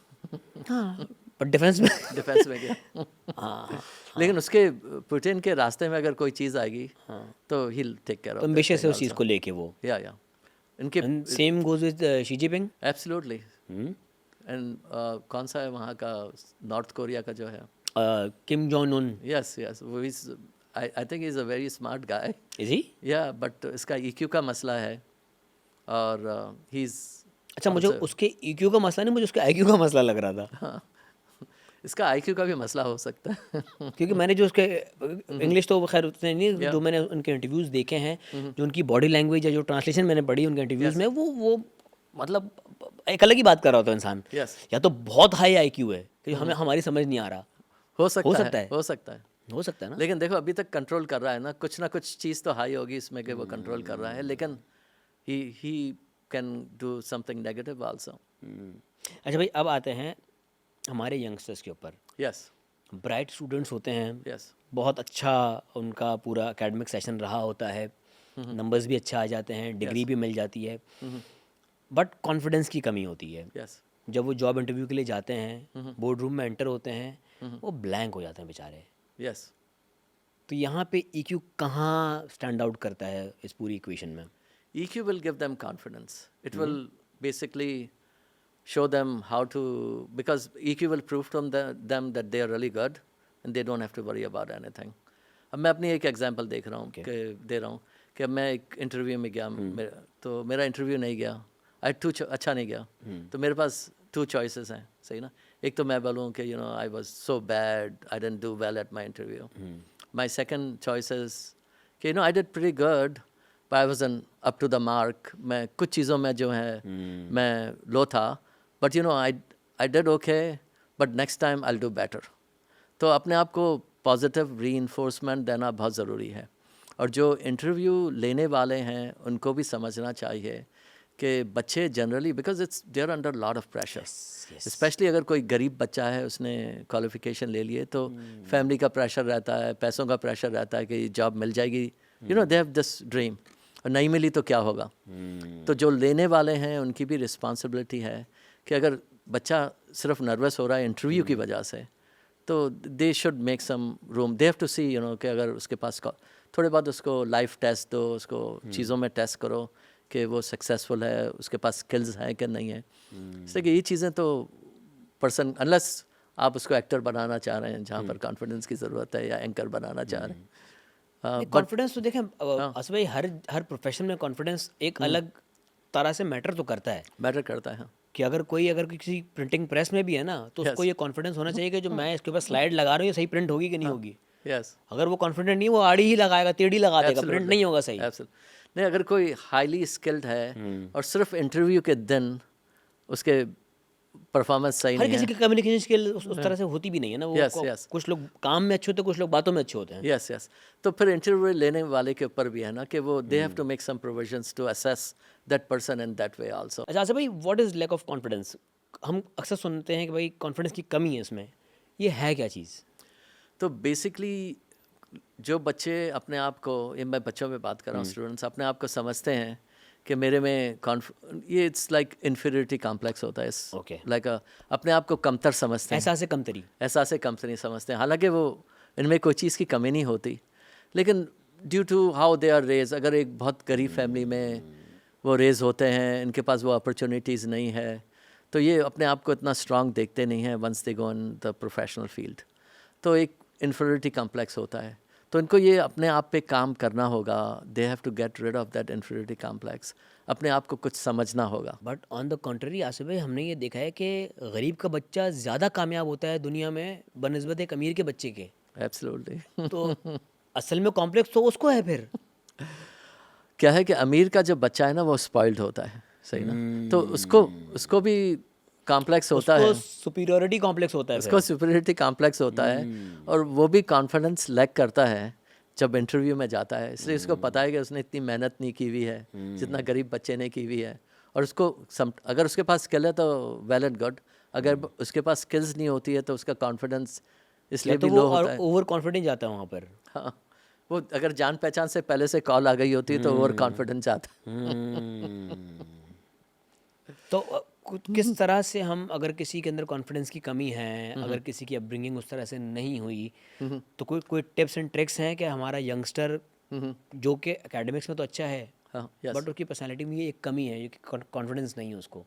हाँ, पर डिफेंस में डिफेंस में गया। हाँ, लेकिन उसके पुतिन के रास्ते में अगर कोई चीज़ आएगी तो ही टेक केयर ऑफ एम्बिशियस है उस चीज़ को लेके वो। या इनके same goes with Xi Jinping. Absolutely. And कौन सा है वहाँ का, नॉर्थ कोरिया का जो है, Kim Jong Un. Yes yes, वो is I think is a very smart guy. Is he? Yeah but इसका EQ का मसला है और ही इज़ अच्छा, मुझे उसके EQ का मसला नहीं, मुझे उसके IQ का मसला लग रहा था। हाँ, इसका IQ का भी मसला हो सकता है। क्योंकि मैंने जो उसके इंग्लिश तो खैर उतने नहीं, जो मैंने उनके इंटरव्यूज़ देखे हैं, जो उनकी बॉडी लैंग्वेज या जो ट्रांसलेशन मैंने पढ़ी उनके इंटरव्यूज़ में, वो मतलब एक अलग ही बात कर रहा होता है इंसान। यस, या तो बहुत हाई IQ है कि हमें हमारी समझ नहीं आ रहा। हो सकता हो है, सकता है। हो सकता है। हो सकता है ना। लेकिन देखो अभी तक कंट्रोल कर रहा है ना कुछ चीज़ तो हाई होगी इसमें कि वो कंट्रोल कर रहा है, लेकिन he can do something negative also. अच्छा भाई, अब आते हैं हमारे यंगस्टर्स के ऊपर। यस ब्राइट स्टूडेंट्स होते हैं, यस बहुत अच्छा उनका पूरा एकेडमिक सेशन रहा होता है, नंबर्स भी अच्छा आ जाते हैं, डिग्री भी मिल जाती है, बट कॉन्फिडेंस की कमी होती है। यस जब वो जॉब इंटरव्यू के लिए जाते हैं, बोर्ड रूम में एंटर होते हैं, वो ब्लैंक हो जाते हैं बेचारे। यस। तो यहाँ पे EQ कहाँ स्टैंड आउट करता है इस पूरी इक्वेशन में? EQ will give them confidence. It will basically show them how to, because EQ will prove to them that they are really good and they don't have to worry about anything. अब मैं अपनी एक example देख रहा हूँ दे रहा हूँ कि अब मैं एक इंटरव्यू में गया, तो मेरा इंटरव्यू नहीं गया, अच्छा नहीं गया, तो मेरे पास 2 चॉइसेस हैं, सही ना। एक तो मैं बोलूँ कि I was so bad, I didn't do well at my interview. My second choice is कि I did pretty good but I wasn't up to the mark. मैं कुछ चीज़ों में जो है मैं लो था, but I did okay, but next time I will do better. तो अपने आप को पॉजिटिव रीइंफोर्समेंट देना बहुत ज़रूरी है। और जो इंटरव्यू लेने वाले हैं उनको भी समझना चाहिए कि बच्चे generally, because they are under lot of pressure, especially अगर कोई गरीब बच्चा है, उसने क्वालिफिकेशन ले लिए, तो फैमिली का प्रेशर रहता है, पैसों का प्रेशर रहता है कि जॉब मिल जाएगी, दे हैव दिस ड्रीम, और नहीं मिली तो क्या होगा। तो जो लेने वाले हैं उनकी भी रिस्पॉन्सिबिलिटी है कि अगर बच्चा सिर्फ नर्वस हो रहा है इंटरव्यू की वजह से, तो they should make some room, they have to see कि अगर उसके पास थोड़े बहुत उसको लाइफ टेस्ट दो, उसको चीज़ों में टेस्ट करो कि वो सक्सेसफुल है, उसके पास स्किल्स हैं कि नहीं है। इसलिए कि ये चीज़ें तो पर्सन, अनलेस आप उसको एक्टर बनाना चाह रहे हैं जहाँ पर कॉन्फिडेंस की ज़रूरत है, या एंकर बनाना चाह रहे हैं। कॉन्फिडेंस तो देखें असद भाई, हर प्रोफेशन में कॉन्फिडेंस एक अलग तरह से मैटर तो करता है। मैटर करता है कि अगर किसी प्रिंटिंग प्रेस में भी है ना, तो उसको ये कॉन्फिडेंस होना चाहिए कि जो मैं इसके ऊपर स्लाइड लगा रहा हूँ ये सही प्रिंट होगी कि नहीं होगी। यस, अगर वो कॉन्फिडेंट नहीं, वो आड़ी ही लगाएगा, टेढ़ी लगा देगा, प्रिंट नहीं होगा सही। नहीं, अगर कोई हाईली स्किल्ड है और सिर्फ इंटरव्यू के दिन उसके परफॉर्मेंस सही नहीं है, हर किसी की कम्युनिकेशन स्किल उस तरह से होती भी नहीं है ना। वो कुछ लोग काम में अच्छे होते हैं, कुछ लोग बातों में अच्छे होते हैं। यस। तो फिर इंटरव्यू लेने वाले के ऊपर भी है ना कि वो they have to make some provisions to assess that person in that way also. अच्छा भाई, what is lack of confidence? हम अक्सर सुनते हैं कि भाई कॉन्फिडेंस की कमी है इसमें, ये है क्या चीज़? तो बेसिकली जो बच्चे अपने आप को, ये मैं बच्चों में बात कर रहा हूँ, स्टूडेंट्स अपने आप को समझते हैं कि मेरे में ये इट्स लाइक इन्फीरियरिटी कॉम्प्लेक्स होता है, लाइक अपने आप को कमतर समझते हैं, एहसास कमतरी समझते हैं। हालांकि वो इनमें कोई चीज़ की कमी नहीं होती, लेकिन due to how they are raise, अगर एक बहुत गरीब फैमिली में वो रेज होते हैं, इनके पास वो अपॉर्चुनिटीज़ नहीं है, तो ये अपने आप को इतना स्ट्रांग देखते नहीं हैं once they go in the professional field. तो एक इन्फीरियरिटी कॉम्प्लेक्स होता है, तो इनको ये अपने आप पे काम करना होगा। They have to get rid of that inferiority complex, अपने आप को कुछ समझना होगा। But on the contrary Asif भाई, हमने ये देखा है कि गरीब का बच्चा ज़्यादा कामयाब होता है दुनिया में बनिस्बत एक अमीर के बच्चे के। एब्सोल्युटली। तो असल में कॉम्प्लेक्स तो उसको है। फिर क्या है कि अमीर का जो बच्चा है ना, वो स्पॉइल्ड होता है, सही ना, तो उसको भी कॉम्प्लेक्स होता है, सुपीरियरिटी कॉम्प्लेक्स होता है, उसको सुपीरियरिटी कॉम्प्लेक्स होता है, और वो भी कॉन्फिडेंस लैक करता है जब इंटरव्यू में जाता है। इसलिए उसको पता है कि उसने इतनी मेहनत नहीं की हुई है जितना गरीब बच्चे ने की हुई है, और उसको अगर उसके पास स्किल है तो वेल एंड गुड, अगर उसके पास स्किल्स नहीं होती है तो उसका कॉन्फिडेंस इसलिए या तो भी वो लो होता है। ओवर कॉन्फिडेंट जाता है वहाँ पर। हाँ, वो अगर जान पहचान से पहले से कॉल आ गई होती है तो ओवर कॉन्फिडेंस जाता है। तो किस तरह से हम, अगर किसी के अंदर कॉन्फिडेंस की कमी है, अगर किसी की अपब्रिंगिंग उस तरह से नहीं हुई, तो कोई कोई टिप्स एंड ट्रिक्स हैं कि हमारा यंगस्टर जो कि एकेडमिक्स में तो अच्छा है हाँ, यस। बट उसकी पर्सनैलिटी में ये एक कमी है, ये कॉन्फिडेंस नहीं है उसको,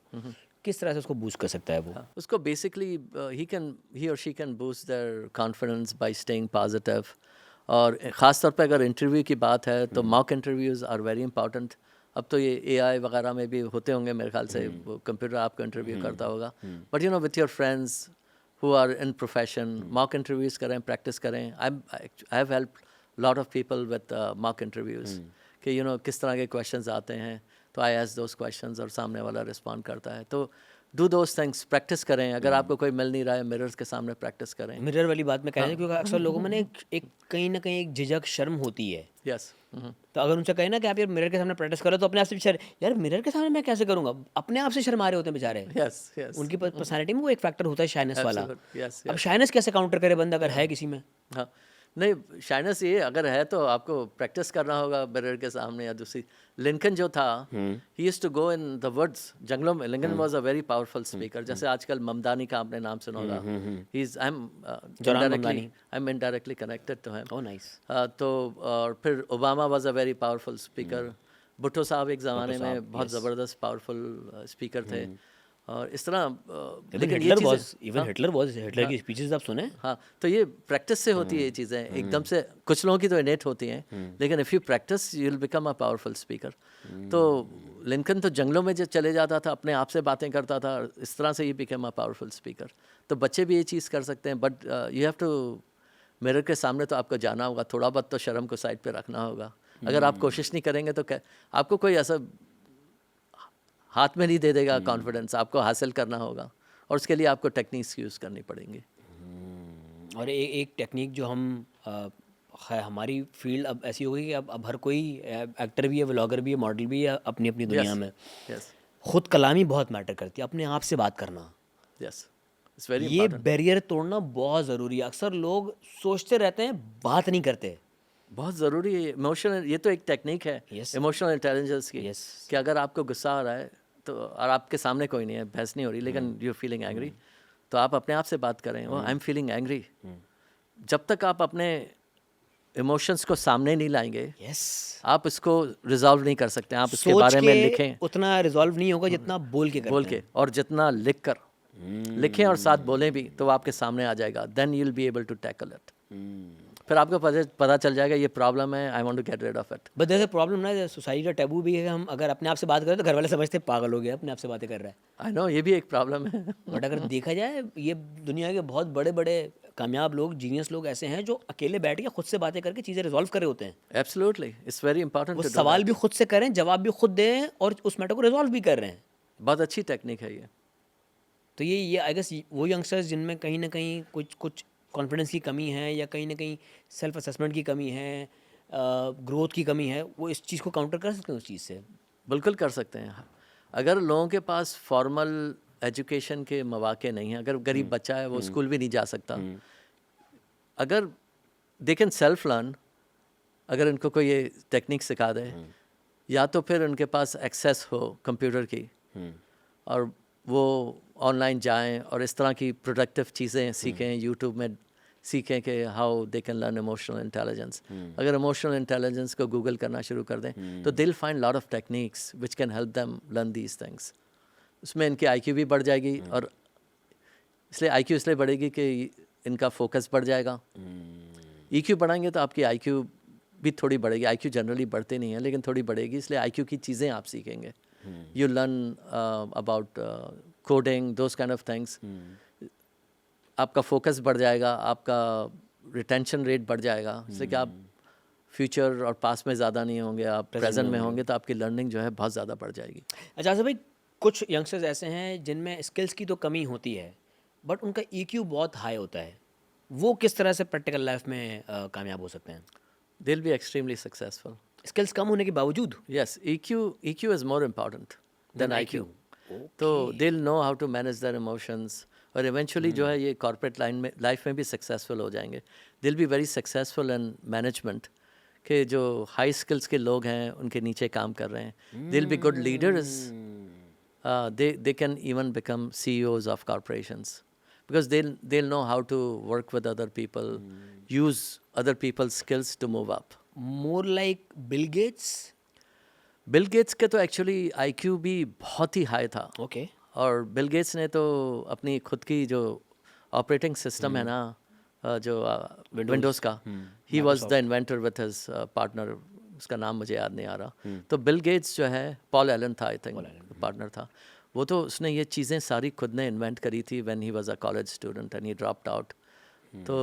किस तरह से उसको बूस्ट कर सकता है वो? हाँ, उसको बेसिकली ही और she can boost their confidence by staying positive. और ख़ास तौर पे अगर इंटरव्यू की बात है तो mock interviews are very important. अब तो ये एआई वगैरह में भी होते होंगे मेरे ख्याल से, वो कंप्यूटर आपको इंटरव्यू करता होगा, but you know with your friends who are in profession, mock interviews करें, प्रैक्टिस करें। I have help lot of people with mock interviews कि यू नो किस तरह के क्वेश्चंस आते हैं, तो आई आस्क दोज क्वेश्चंस और सामने वाला रिस्पॉन्ड करता है। तो डू दोज थिंग्स, प्रैक्टिस करें। अगर आपको कोई मिल नहीं रहा है, मिरर्स के सामने प्रैक्टिस करें। मिरर वाली बात में कह रहे हैं क्योंकि अक्सर लोगों में ना एक कहीं ना कहीं एक झिझक, शर्म होती है। यस। तो अगर उनसे कहें ना कि आप यार मिरर के सामने प्रैक्टिस करो, तो अपने आप से शर्म, यार मिरर के सामने मैं कैसे करूंगा, अपने आप से शर्मा रहे होते हैं बेचारे। Yes, yes. उनकी पर्सनालिटी में वो एक फैक्टर होता है शाइनेस वाला। यस, अब यस। शाइनेस कैसे काउंटर करे बंदा अगर है किसी में? हाँ, नहीं, शाइनेस ये अगर है तो आपको प्रैक्टिस करना होगा मिरर के सामने। या दूसरी, लिंकन जो था, he used to go in the woods, जंगलों में। Lincoln was a very powerful speaker. जैसे आजकल ममदानी का आपने नाम सुना होगा, he is I am indirectly connected to him. Oh nice. तो और फिर Obama was a very powerful speaker. Bhutto साहब एक ज़माने में साहब, बहुत yes. ज़बरदस्त पावरफुल स्पीकर थे। और इस तरह लेकिन ये चीज़ें, हिटलर की स्पीचेस आप सुने? हाँ, तो ये प्रैक्टिस से होती है ये चीज़ें एकदम से। कुछ लोगों की तो इनेट होती हैं, लेकिन if you practice you will become a powerful speaker. तो लिंकन तो जंगलों में जो चले जाता था, अपने आप से बातें करता था, इस तरह से he become a powerful speaker. तो बच्चे भी ये चीज़ कर सकते हैं, but you have to, mirror के सामने तो आपको जाना होगा, थोड़ा बहुत तो शर्म को साइड पे रखना होगा। अगर आप कोशिश नहीं करेंगे तो आपको कोई ऐसा हाथ में नहीं दे देगा कॉन्फिडेंस, आपको हासिल करना होगा और उसके लिए आपको टेक्निक्स यूज़ करनी पड़ेंगी। और एक टेक्निक जो हम है, हमारी फील्ड अब ऐसी हो गई कि अब हर कोई एक्टर भी है, व्लॉगर भी है, मॉडल भी है अपनी अपनी दुनिया में। यस, खुद कलामी बहुत मैटर करती है, अपने आप से बात करना। यस, इट्स वेरी ये इंपॉर्टेंट। बैरियर तोड़ना बहुत ज़रूरी है। अक्सर लोग सोचते रहते हैं, बात नहीं करते। बहुत ज़रूरी है इमोशनल, ये तो एक टेक्निक है Yes. इमोशनल इंटेलिजेंस की। Yes. कि अगर आपको गुस्सा आ रहा है तो, और आपके सामने कोई नहीं है, बहस नहीं हो रही, लेकिन यू फीलिंग एंग्री, तो आप अपने आप से बात करें, वो आई एम फीलिंग एंग्री। जब तक आप अपने इमोशंस को सामने नहीं लाएंगे, यस, आप इसको रिजॉल्व नहीं कर सकते। आप इसके सोच बारे में के लिखें, उतना रिजॉल्व नहीं होगा जितना आप बोल के बोल करते के, और जितना लिख कर लिखें और साथ बोलें भी, तो वो आपके सामने आ जाएगा। Then you will be able to tackle it. फिर आपको पता चल जाएगा ये प्रॉब्लम है, I want to get rid of it. But there problem ना, सोसाइटी का टैबू भी है कि हम अगर अपने आप से बात करें तो घर वाले समझते हैं पागल हो गया, अपने आप से बातें कर रहा है। आई नो, ये भी एक प्रॉब्लम है। बट अगर देखा जाए, ये दुनिया के बहुत बड़े बड़े कामयाब लोग, जीनियस लोग ऐसे हैं जो अकेले बैठ के खुद से बातें करके चीज़ें रिजॉल्व कर रहे होते हैं। एब्सोल्युटली, इट्स वेरी इंपॉर्टेंट वो टू सवाल भी खुद से करें, जवाब भी खुद दें और उस मैटर को रिजॉल्व भी कर रहे हैं। बहुत अच्छी टेक्निक है ये। तो ये आई गेस वो यंगस्टर्स जिनमें कहीं ना कहीं कुछ कॉन्फिडेंस की कमी है, या कहीं ना कहीं सेल्फ असेसमेंट की कमी है, ग्रोथ की कमी है, वो इस चीज़ को काउंटर कर सकते हैं उस चीज़ से। बिल्कुल कर सकते हैं। अगर लोगों के पास फॉर्मल एजुकेशन के मौके नहीं हैं, अगर गरीब बच्चा है वो स्कूल भी नहीं जा सकता, अगर दे कैन सेल्फ लर्न, अगर इनको कोई ये टेक्निक सिखा दे, या तो फिर उनके पास एक्सेस हो कंप्यूटर की और वो ऑनलाइन जाएं और इस तरह की प्रोडक्टिव चीज़ें सीखें, यूट्यूब में सीखें कि how they can learn emotional intelligence. अगर इमोशनल इंटेलिजेंस को गूगल करना शुरू कर दें तो they will find lot of techniques which can help them learn these things. उसमें इनकी आईक्यू भी बढ़ जाएगी, और इसलिए आईक्यू इसलिए बढ़ेगी कि इनका फोकस बढ़ जाएगा। ईक्यू बढ़ाएंगे तो आपकी आईक्यू भी थोड़ी बढ़ेगी। आईक्यू जनरली बढ़ते नहीं है, लेकिन थोड़ी बढ़ेगी, इसलिए आईक्यू की चीज़ें आप सीखेंगे। You learn about coding, those kind of things. आपका फोकस बढ़ जाएगा, आपका रिटेंशन रेट बढ़ जाएगा, इसलिए कि आप फ्यूचर और पास्ट में ज़्यादा नहीं होंगे, आप प्रेजेंट में होंगे, तो आपकी लर्निंग जो है बहुत ज़्यादा बढ़ जाएगी। अच्छा आसिफ भाई, कुछ यंगस्टर्स ऐसे हैं जिनमें स्किल्स की तो कमी होती है बट उनका ईक्यू बहुत हाई होता है, वो किस तरह से प्रैक्टिकल लाइफ में कामयाब हो सकते हैं? They will be extremely successful. Skills कम होने के बावजूद? Yes, EQ is more important than IQ. तो they will know how to manage their emotions, और इवेंचुअली जो है ये कॉर्पोरेट लाइफ में भी सक्सेसफुल हो जाएंगे. दे will be very successful in management, कि जो हाई स्किल्स के लोग हैं उनके नीचे काम कर रहे हैं. They will be good leaders. They can even become CEOs of corporations, because they'll know how to work with other people, use other people's skills to move up. More like Bill Gates. Bill Gates के तो actually IQ भी बहुत ही high था. Okay. और Bill Gates ने तो अपनी खुद की जो ऑपरेटिंग सिस्टम है ना, जो विंडोज़ का, he was the inventor with his partner. उसका नाम मुझे याद नहीं आ रहा. तो बिल गेट्स जो है, पॉल एलन था आई थिंक पार्टनर था वो, तो उसने ये चीज़ें सारी खुद ने इन्वेंट करी थी when he was a college student and he dropped out. तो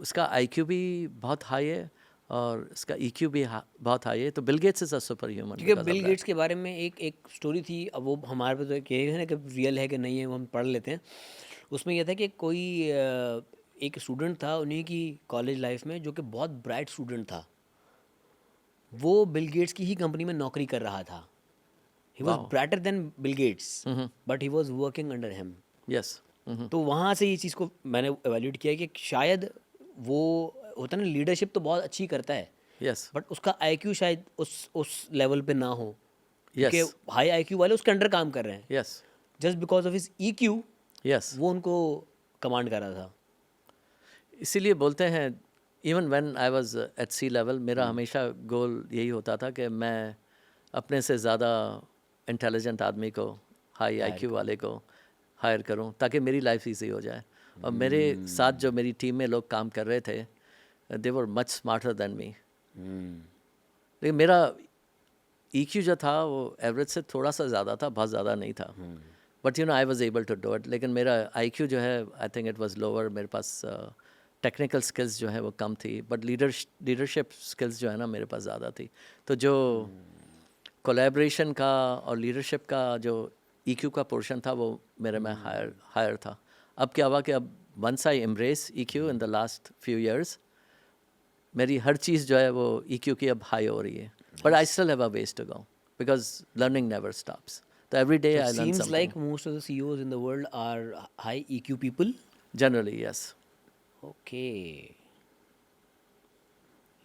उसका IQ भी बहुत हाई है और इसका EQ भी बहुत हाई है. तो Bill Gates is a super human. क्योंकि बिल गेट्स के बारे में एक स्टोरी थी. अब वो हमारे पे तो एक ये है ना कि रियल है कि नहीं है, वो हम पढ़ लेते हैं. उसमें यह था कि कोई एक स्टूडेंट था उन्हीं की कॉलेज लाइफ में, जो कि बहुत ब्राइट स्टूडेंट था. वो बिल गेट्स की ही कंपनी में नौकरी कर रहा था. He was brighter then Bill Gates, but he was working under him. Yes. तो वहाँ से ये चीज़ को मैंने एवेल्यूएट किया कि शायद वो होता है ना, लीडरशिप तो बहुत अच्छी करता है, यस. बट उसका IQ शायद उस लेवल पे ना हो, Yes. क्योंकि हाई IQ वाले उसके अंडर काम कर रहे हैं. Yes. Just because of his EQ yes. वो उनको कमांड कर रहा था. इसीलिए बोलते हैं, even when I was at C level, मेरा हमेशा गोल यही होता था कि मैं अपने से ज़्यादा इंटेलिजेंट आदमी को, हाई IQ वाले को हायर करूं, ताकि मेरी लाइफ इजी हो जाए. और मेरे साथ जो मेरी टीम में लोग काम कर रहे थे, they were much smarter than me. लेकिन मेरा EQ जो था वो एवरेज से थोड़ा सा ज़्यादा था, बहुत ज़्यादा नहीं था. But I was able to do it. लेकिन मेरा IQ जो है, I think it was lower. मेरे पास टेक्निकल स्किल्स जो है वो कम थी, बट लीडरशिप स्किल्स जो है ना मेरे पास ज़्यादा थी. तो जो कोलैबोरेशन का और लीडरशिप का जो EQ का पोर्शन था वो मेरे में हायर था. अब क्या हुआ कि अब once I embrace EQ in the last few years, मेरी हर चीज़ जो है वो EQ की अब हाई हो रही है. But I still have a ways to go, because learning never stops. तो every day I learn Seems something. like most of the CEOs in the world are high EQ people. Generally yes. Okay.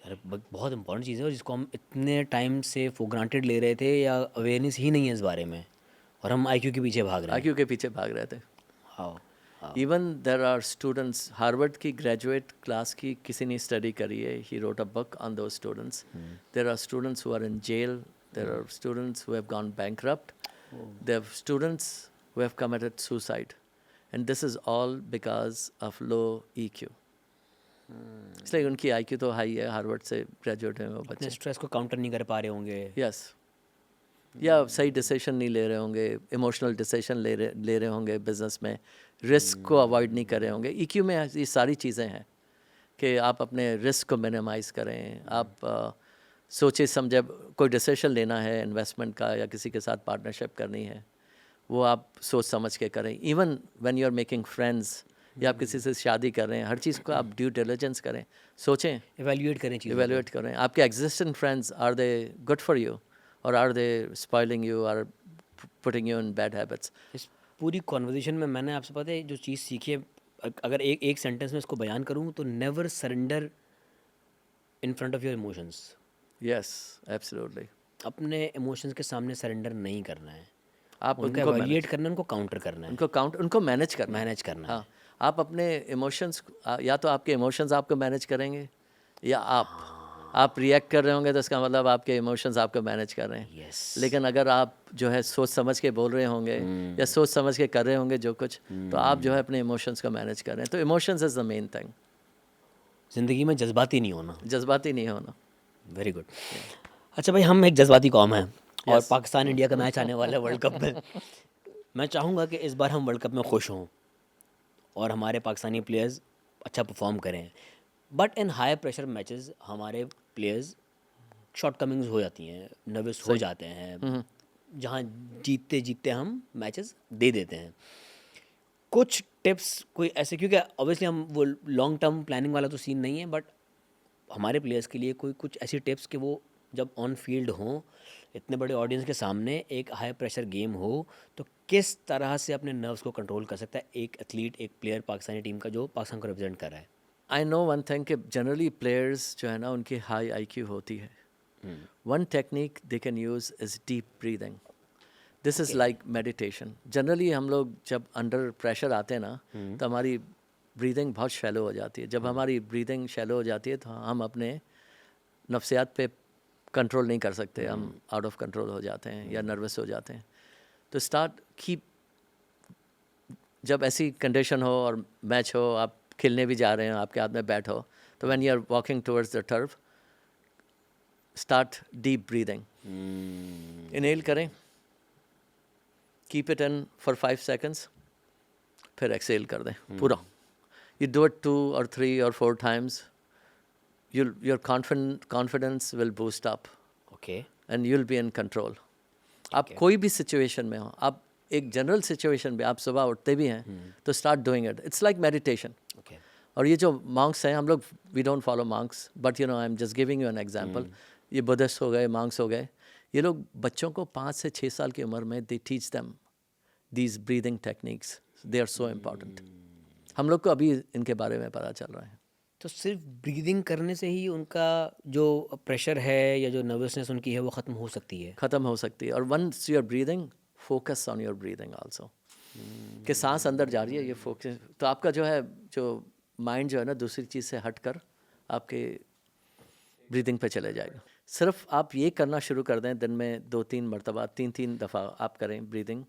यार बहुत important चीज़ है, और जिसको हम इतने time से for granted ले रहे थे, या अवेयरनेस ही नहीं है इस बारे में, और हम IQ के पीछे भाग रहे हैं. IQ के पीछे भाग रहे थे. How. Even there are students, Harvard की ग्रेजुएट क्लास की किसी ने स्टडी करी है. He wrote a book on those students. There are students who are in jail. There are students who have gone bankrupt. There are students who have committed suicide. And this is all because of low EQ. इसलिए उनकी IQ तो high है, Harvard से graduate हैं वो अपने बच्चे. Stress को काउंटर नहीं कर पा रहे होंगे. यस. या सही डिसीजन नहीं ले रहे होंगे, इमोशनल डिसीजन ले रहे होंगे बिजनेस में, रिस्क को अवॉइड नहीं कर रहे होंगे. EQ में ये सारी चीज़ें हैं कि आप अपने रिस्क को मिनिमाइज़ करें. आप सोचे समझे कोई डिसीजन लेना है इन्वेस्टमेंट का या किसी के साथ पार्टनरशिप करनी है, वो आप सोच समझ के करें. Even when you are making friends, या आप किसी से शादी कर रहे हैं, हर चीज़ को आप ड्यू डिलिजेंस करें, सोचें, एवेल्यूएट करें चीज़ों को. इवेल्युएट करें. आपके existing friends, are they good for you, और are they spoiling you, are putting you in bad habits. इस पूरी कॉन्वर्जेशन में मैंने आपसे पता है जो चीज़ सीखी है, अगर एक सेंटेंस में इसको बयान करूँ तो never surrender in front of your emotions. Yes, absolutely. अपने इमोशंस के सामने सरेंडर नहीं करना है. आप उनको उनको एवेल्यूएट करना है, उनको काउंटर करना है, उनको मैनेज करना है. मैनेज करना है. हाँ, आप अपने इमोशंस, या तो आपके इमोशंस आपको मैनेज करेंगे, या आप रिएक्ट कर रहे होंगे, तो इसका मतलब आपके इमोशंस आपको मैनेज कर रहे हैं. यस. लेकिन अगर आप जो है सोच समझ के बोल रहे होंगे या सोच समझ के कर रहे होंगे जो कुछ, तो आप जो है अपने इमोशंस को मैनेज कर रहे हैं. तो emotions is the main thing. ज़िंदगी में जज्बाती नहीं होना. जज्बाती नहीं होना. Very good. अच्छा भाई, हम एक जज्बाती कौम हैं, और पाकिस्तान इंडिया का मैच आने वाला है वर्ल्ड कप में. मैं चाहूँगा कि इस बार हम वर्ल्ड कप में खुश हों और हमारे पाकिस्तानी प्लेयर्स अच्छा परफॉर्म करें. But in high pressure matches हमारे प्लेयर्स शॉर्ट कमिंग्स हो जाती हैं, नर्वस हो जाते हैं, जहाँ जीतते जीतते हम मैचेस दे देते हैं. कुछ टिप्स कोई ऐसे, क्योंकि ऑब्वियसली हम वो लॉन्ग टर्म प्लानिंग वाला तो सीन नहीं है, बट हमारे प्लेयर्स के लिए कोई कुछ ऐसी टिप्स कि वो जब ऑन फील्ड हों इतने बड़े ऑडियंस के सामने एक हाई प्रेशर गेम हो तो किस तरह से अपने नर्व्स को कंट्रोल कर सकता है एक एथलीट, एक प्लेयर पाकिस्तानी टीम का जो पाकिस्तान को रिप्रेजेंट कर रहा है? आई नो वन थिंग कि जनरली प्लेयर्स जो है ना उनकी हाई आईक्यू होती है. One technique they can use is deep breathing. This is like meditation. Generally हम लोग जब अंडर प्रेशर आते हैं ना तो हमारी ब्रीदिंग बहुत शैलो हो जाती है. जब हमारी ब्रीदिंग शैलो हो जाती है तो हम अपने नफ्सियात पे कंट्रोल नहीं कर सकते. हम आउट ऑफ कंट्रोल हो जाते हैं या नर्वस हो जाते हैं. तो स्टार्ट कीप, जब ऐसी कंडीशन हो और मैच हो, आप खेलने भी जा रहे हो, आपके हाथ में बैट हो, तो when you are walking towards the turf, start deep breathing. Inhale करें, keep it in for 5 seconds, फिर एक्सेल कर दें पूरा. You do it 2 or 3 or 4 times, your confidence will boost up okay. and you'll be in control. आप कोई भी situation में हो, आप एक जनरल सिचुएशन में, आप सुबह उठते भी हैं तो start doing it. It's like meditation. Okay. और ये जो मॉन्क्स हैं, हम लोग we don't follow monks, but you know I am just giving you an example. ये बुद्धिस्ट हो गए, मॉन्क्स हो गए, ये लोग बच्चों को 5 से 6 साल की उम्र में they teach them these breathing techniques. They are so important. हम लोग को अभी इनके बारे में पता चल रहा है. तो सिर्फ ब्रीदिंग करने से ही उनका जो प्रेशर है या जो नर्वसनेस उनकी है वो ख़त्म हो सकती है? ख़त्म हो सकती है. और once you are breathing, focus on your breathing also. कि सांस अंदर जा रही है, ये फोकस, तो आपका जो है, जो माइंड जो है ना दूसरी चीज़ से हट कर आपके ब्रीदिंग पे चले जाएगा. सिर्फ आप ये करना शुरू कर दें दिन में 2-3 मरतबा, 3-3 दफ़ा आप करें breathing.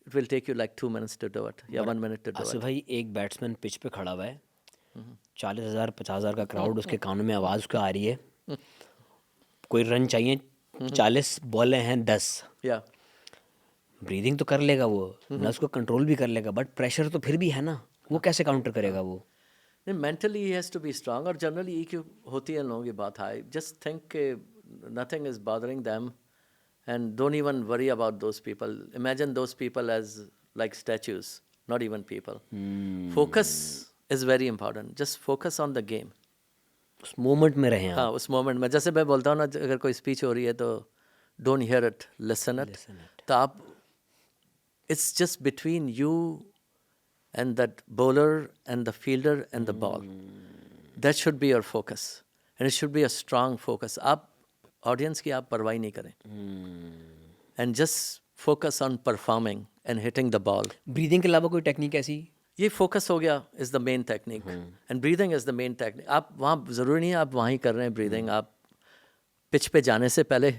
It will take you like 2 minutes to do it या 1 minute to do Asif it. भाई, एक बैट्समैन पिच पे खड़ा हुआ है, 40,000 50,000 का क्राउड, उसके कानों में आवाज़ उसका आ रही है, कोई रन चाहिए, 40 बॉलें हैं 10. या ब्रीदिंग तो कर लेगा वो, नर्व्स को कंट्रोल भी कर लेगा, बट प्रेशर तो फिर भी है ना, वो कैसे काउंटर करेगा वो? नहीं, mentally he has to be strong. और जनरली ईक्यू होती है लोगों की बात हाई. जस्ट थिंक के nothing is bothering them and don't even worry about those people. Imagine those people as like statues, not even people. Focus is very important. Just focus on the game. उस moment में रहें हाँ, आप. उस moment में. जैसे मैं बोलता हूँ ना, अगर कोई स्पीच हो रही है तो don't hear it, listen it. तो आप, it's just between you and that bowler and the fielder and the ball. That should be your focus. And it should be a strong focus. आप audience की आप परवाही नहीं करें. And just focus on performing and hitting the ball. Breathing के अलावा कोई technique ऐसी? ये फोकस हो गया, is the main technique. And breathing is the main technique. आप वहाँ ज़रूरी नहीं है आप वहाँ ही कर रहे हैं ब्रीदिंग. आप पिच पे जाने से पहले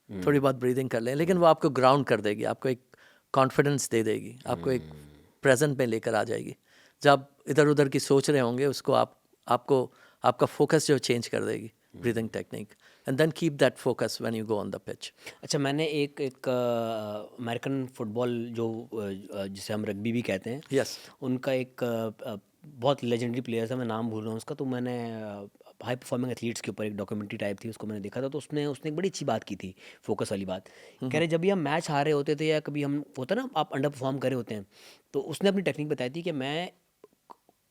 थोड़ी बहुत ब्रीदिंग कर लें, लेकिन वो आपको ग्राउंड कर देगी, आपको एक कॉन्फिडेंस दे देगी, आपको एक प्रेजेंट में लेकर आ जाएगी. जब इधर उधर की सोच रहे होंगे उसको आपको आपका फोकस जो चेंज कर देगी breathing technique. And then keep that focus when you go on the pitch. अच्छा, मैंने एक अमेरिकन फुटबॉल जो जिसे हम रग्बी भी कहते हैं, यस, उनका एक बहुत लेजेंडरी प्लेयर था, मैं नाम भूल रहा हूँ उसका, तो मैंने हाई परफॉर्मिंग एथलीट्स के ऊपर एक डॉक्यूमेंट्री टाइप थी, उसको मैंने देखा था. तो उसने एक बड़ी अच्छी बात की थी, फोकस वाली बात. कह रहे जब भी हम मैच हारे होते थे या कभी हम होता ना आप अंडर परफॉर्म करे होते हैं, तो उसने अपनी टेक्निक बताई थी कि मैं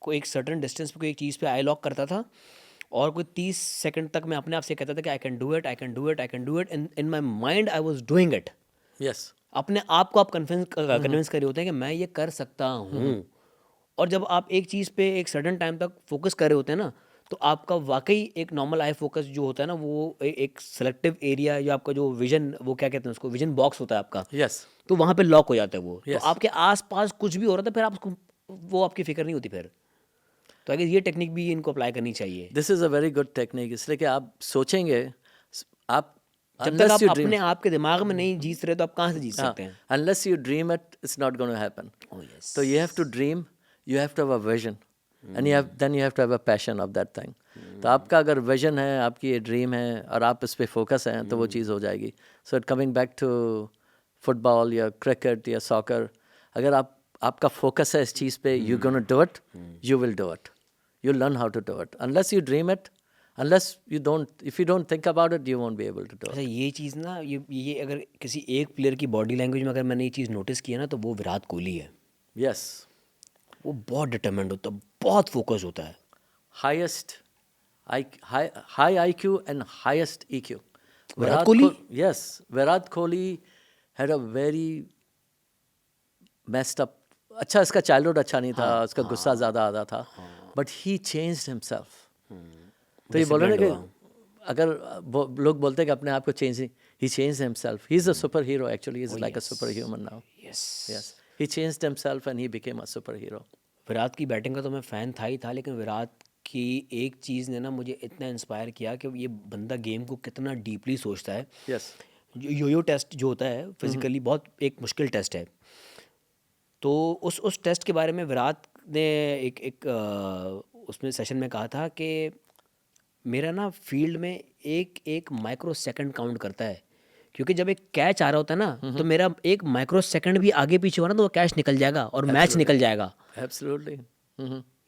कोई एक सर्टन डिस्टेंस पे कोई एक चीज़ पे आई लॉक करता था और कोई 30 सेकंड तक मैं अपने आप से कहता था कि I can do it, I can do it, I can do it. In my mind I was doing it. Yes, अपने आप को आप कन्विंस कर रहे होते हैं कि मैं ये कर सकता हूँ. और जब आप एक चीज़ पे एक सर्टन टाइम तक फोकस कर रहे होते हैं ना, तो आपका वाकई एक नॉर्मल आई फोकस जो होता है ना, वो एक सेलेक्टिव एरिया, जो आपका जो विजन, वो क्या कहते हैं उसको, विजन बॉक्स होता है आपका, यस, तो वहाँ पे लॉक हो जाता है वो. तो Yes. आपके आसपास कुछ भी हो रहा था, फिर आप उसको, वो आपकी फिक्र नहीं होती फिर. तो अगर ये टेक्निक भी इनको अप्लाई करनी चाहिए. This is a very good technique. इसलिए कि आप सोचेंगे, आप जब तक आप अपने आप के दिमाग में नहीं जीत रहे तो आप कहाँ से जीत सकते हैं? unless you dream it, it's not going to happen. Oh, yes. So you have to dream, you have to have a vision, and then you have to have a passion of that thing. तो आपका अगर vision है, आपकी ये dream है और आप इस पे फोकस हैं, तो वो चीज़ हो जाएगी. So coming back to football या क्रिकेट या सॉकर, अगर आपका फोकस है इस चीज़ पे, you gonna do it, you will do it, you learn how to do it. Unless you dream it, unless you don't, if you don't think about it, you won't be able to do it. अच्छा, ये चीज़ ना, ये अगर किसी एक player की body language में अगर मैंने ये चीज़ नोटिस किया ना, तो वो विराट कोहली है. Yes, वो बहुत डिटरमिन्ड होता है, बहुत फोकस होता है. highest high IQ and highest EQ. Virat Kohli? Yes, Virat Kohli had a very messed up. अच्छा, इसका चाइल्डहुड अच्छा नहीं था, उसका गुस्सा ज़्यादा आता था, बट ही चेंज्ड हिमसेल्फ. तो ये बोल रहे ना Disciplined कि हुआ। अगर लोग बोलते हैं कि अपने आप को चेंज नहीं, he changed himself. He is a super hero actually. He is like a super human now. Yes. Yes, he changed himself and he became a superhero. Virat की बैटिंग का तो मैं फ़ैन था ही था, लेकिन विराट की एक चीज़ ने ना मुझे इतना इंस्पायर किया कि ये बंदा गेम को कितना डीपली सोचता है। Yes. यो टेस्ट जो होता है फिजिकली बहुत एक मुश्किल टेस्ट है। तो उस टेस्ट के बारे में विराट ने उसमें सेशन में कहा था कि मेरा ना फील्ड में एक एक माइक्रो सेकंड काउंट करता है, क्योंकि जब एक कैच आ रहा होता है ना तो मेरा एक माइक्रो सेकंड भी आगे पीछे हुआ ना तो वो कैच निकल जाएगा और मैच निकल जाएगा। Absolutely.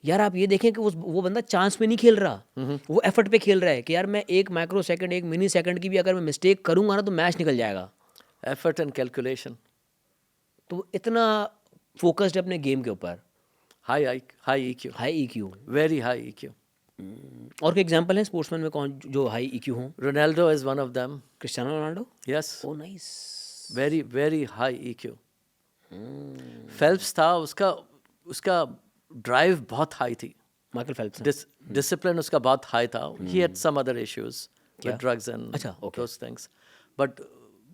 यार आप ये देखें कि वो बंदा चांस पे नहीं खेल रहा, वो एफर्ट पे खेल रहा है कि यार मैं एक माइक्रो सेकंड एक मिनी सेकंड की भी अगर मैं मिस्टेक करूंगा ना तो मैच निकल जाएगा। Effort and calculation. तो वो इतना फोकस्ड है अपने गेम के ऊपर। High EQ. High EQ. Very high EQ. और कोई एग्जांपल है स्पोर्ट्समैन में कौन जो हाई ईक्यू हो? Ronaldo is one of them. Cristiano Ronaldo? Yes. Oh nice. Very, very high EQ. Phelps था, उसका ड्राइव बहुत हाई थी. Michael Phelps. Discipline उसका बहुत हाई था. He had some other issues क्या? with drugs and अच्छा, okay. those things. But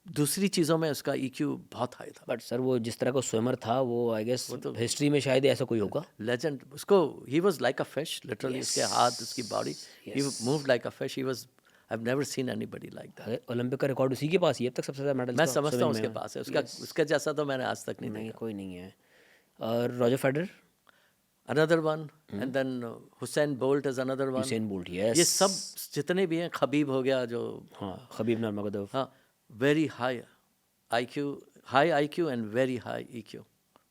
दूसरी चीज़ों में उसका EQ बहुत हाई था. बट सर वो जिस तरह का स्विमर था वो आई गेस हिस्ट्री में शायद ऐसा कोई होगा। Legend. उसको he was like a fish. Literally उसके हाथ, उसकी body. He moved like a fish. I've never seen anybody like that. Olympic का रिकॉर्ड उसी के पास ही है अब तक सबसे ज़्यादा मेडल्स मैं का समझता हूँ swimming उसके में। पास है. उसका जैसा तो मैंने आज तक नहीं नहीं देखा. कोई नहीं है। और Roger Federer? Another one. And then Usain Bolt is another one. Usain bolt? Yes. ये सब जितने भी हैं, खबीब हो गया जो, हाँ, खबीब नurmagomedov। हाँ, very high IQ and very high EQ,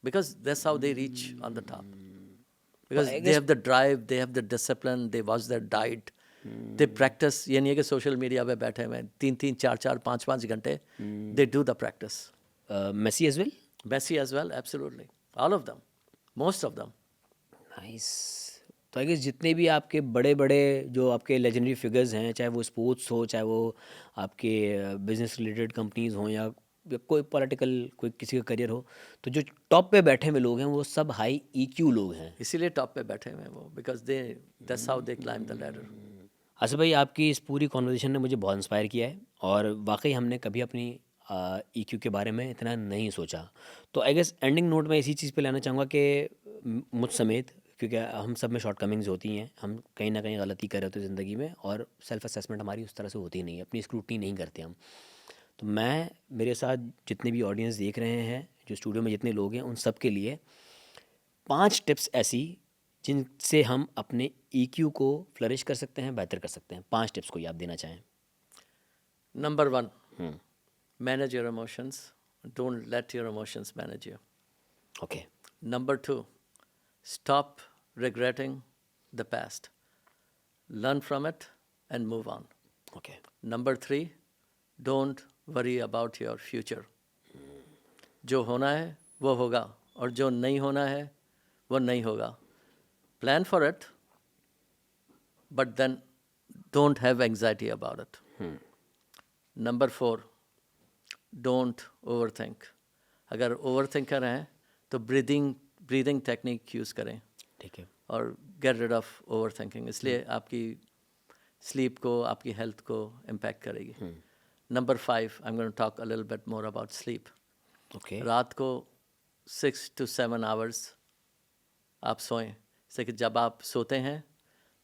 because that's how they reach on the top. Because I they have the drive, they have the discipline, they watch their diet, they practice. ये नहीं है कि social media पे बैठे हुए 3-3, 4-4, 5-5 घंटे. They do the practice. Messi as well? Messi as well, absolutely. All of them, most of them. Nice. तो I guess जितने भी आपके बड़े बड़े जो आपके लेजेंडरी फिगर्स हैं, चाहे वो स्पोर्ट्स हो, चाहे वो आपके बिजनेस रिलेटेड कंपनीज हों या कोई पॉलिटिकल कोई किसी का करियर हो, तो जो टॉप पे बैठे हुए लोग हैं वो सब हाई ईक्यू लोग हैं। इसीलिए टॉप पे बैठे हुए हैं वो, because that's how they climb the ladder. Asif भाई आपकी इस पूरी कॉन्वर्जेशन ने मुझे बहुत इंस्पायर किया है और वाकई हमने कभी अपनी ईक्यू के बारे में इतना नहीं सोचा। तो आई गेस एंडिंग नोट में इसी चीज़ पे लाना चाहूँगा कि मुझ समेत, क्योंकि हम सब में शॉर्ट कमिंग्स होती हैं, हम कहीं ना कहीं गलती कर रहे होते हैं ज़िंदगी में और सेल्फ असेसमेंट हमारी उस तरह से होती नहीं है, अपनी स्क्रूटनी नहीं करते हम। तो मैं, मेरे साथ जितने भी ऑडियंस देख रहे हैं, जो स्टूडियो में जितने लोग हैं, उन सब के लिए 5 टिप्स ऐसी जिनसे हम अपने EQ को फ्लरिश कर सकते हैं, बेहतर कर सकते हैं। 5 टिप्स कोई आप देना चाहें? Number 1, manage your emotions. Don't let your emotions manage you. Okay. Number 2, stop regretting the past. Learn from it and move on. Okay. Number 3, don't worry about your future. जो होना है वो होगा और जो नहीं होना है वो नहीं होगा. Plan for it, but then don't have anxiety about it. Number 4, don't overthink. अगर overthinker हैं तो breathing technique use करें ठीक है। और get rid of overthinking. इसलिए आपकी sleep को, आपकी health को impact करेगी. Number 5, I'm going to talk a little bit more about sleep. Okay. रात को 6 to 7 hours आप सोएं, इससे कि जब आप सोते हैं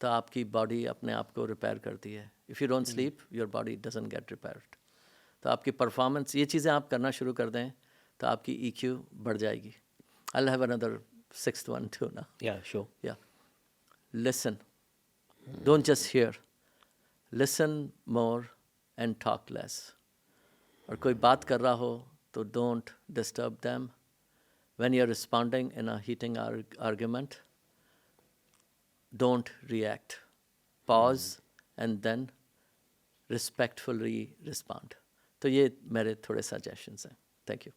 तो आपकी बॉडी अपने आप को रिपेयर करती है. If you don't sleep your body doesn't get repaired. तो आपकी परफॉर्मेंस, ये चीज़ें आप करना शुरू कर दें तो आपकी EQ बढ़ जाएगी. I will have another 6th one too now. या sure. Yeah. Listen. Don't just hear. Listen more and talk less. और कोई बात कर रहा हो तो don't disturb them. When you're responding in a heating argument, don't react. Pause and then respectfully respond. तो ये मेरे थोड़े suggestions हैं. Thank you.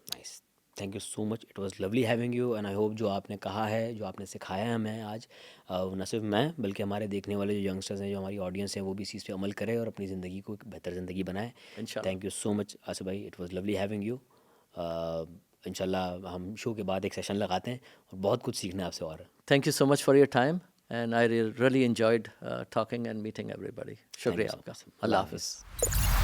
Nice. Thank you so much, it was lovely having you and I hope जो आपने कहा है, जो आपने सिखाया है हमें आज, न सिर्फ मैं बल्कि हमारे देखने वाले जो यंगस्टर्स हैं, जो हमारी ऑडियंस है, वो भी इस चीज़ पे अमल करें और अपनी ज़िंदगी को एक बेहतर ज़िंदगी बनाए। इंशाल्लाह। Thank you so much Asif भाई, it was lovely having you. इंशाल्लाह हम शो के बाद एक सेशन लगाते हैं और बहुत कुछ सीखना है आपसे और। Thank you so much for your time, and I really enjoyed talking and meeting everybody. Thank you शुक्रिया सो आपका। मच, अल्लाह अल्लाह हाफिज़। हाफिज़।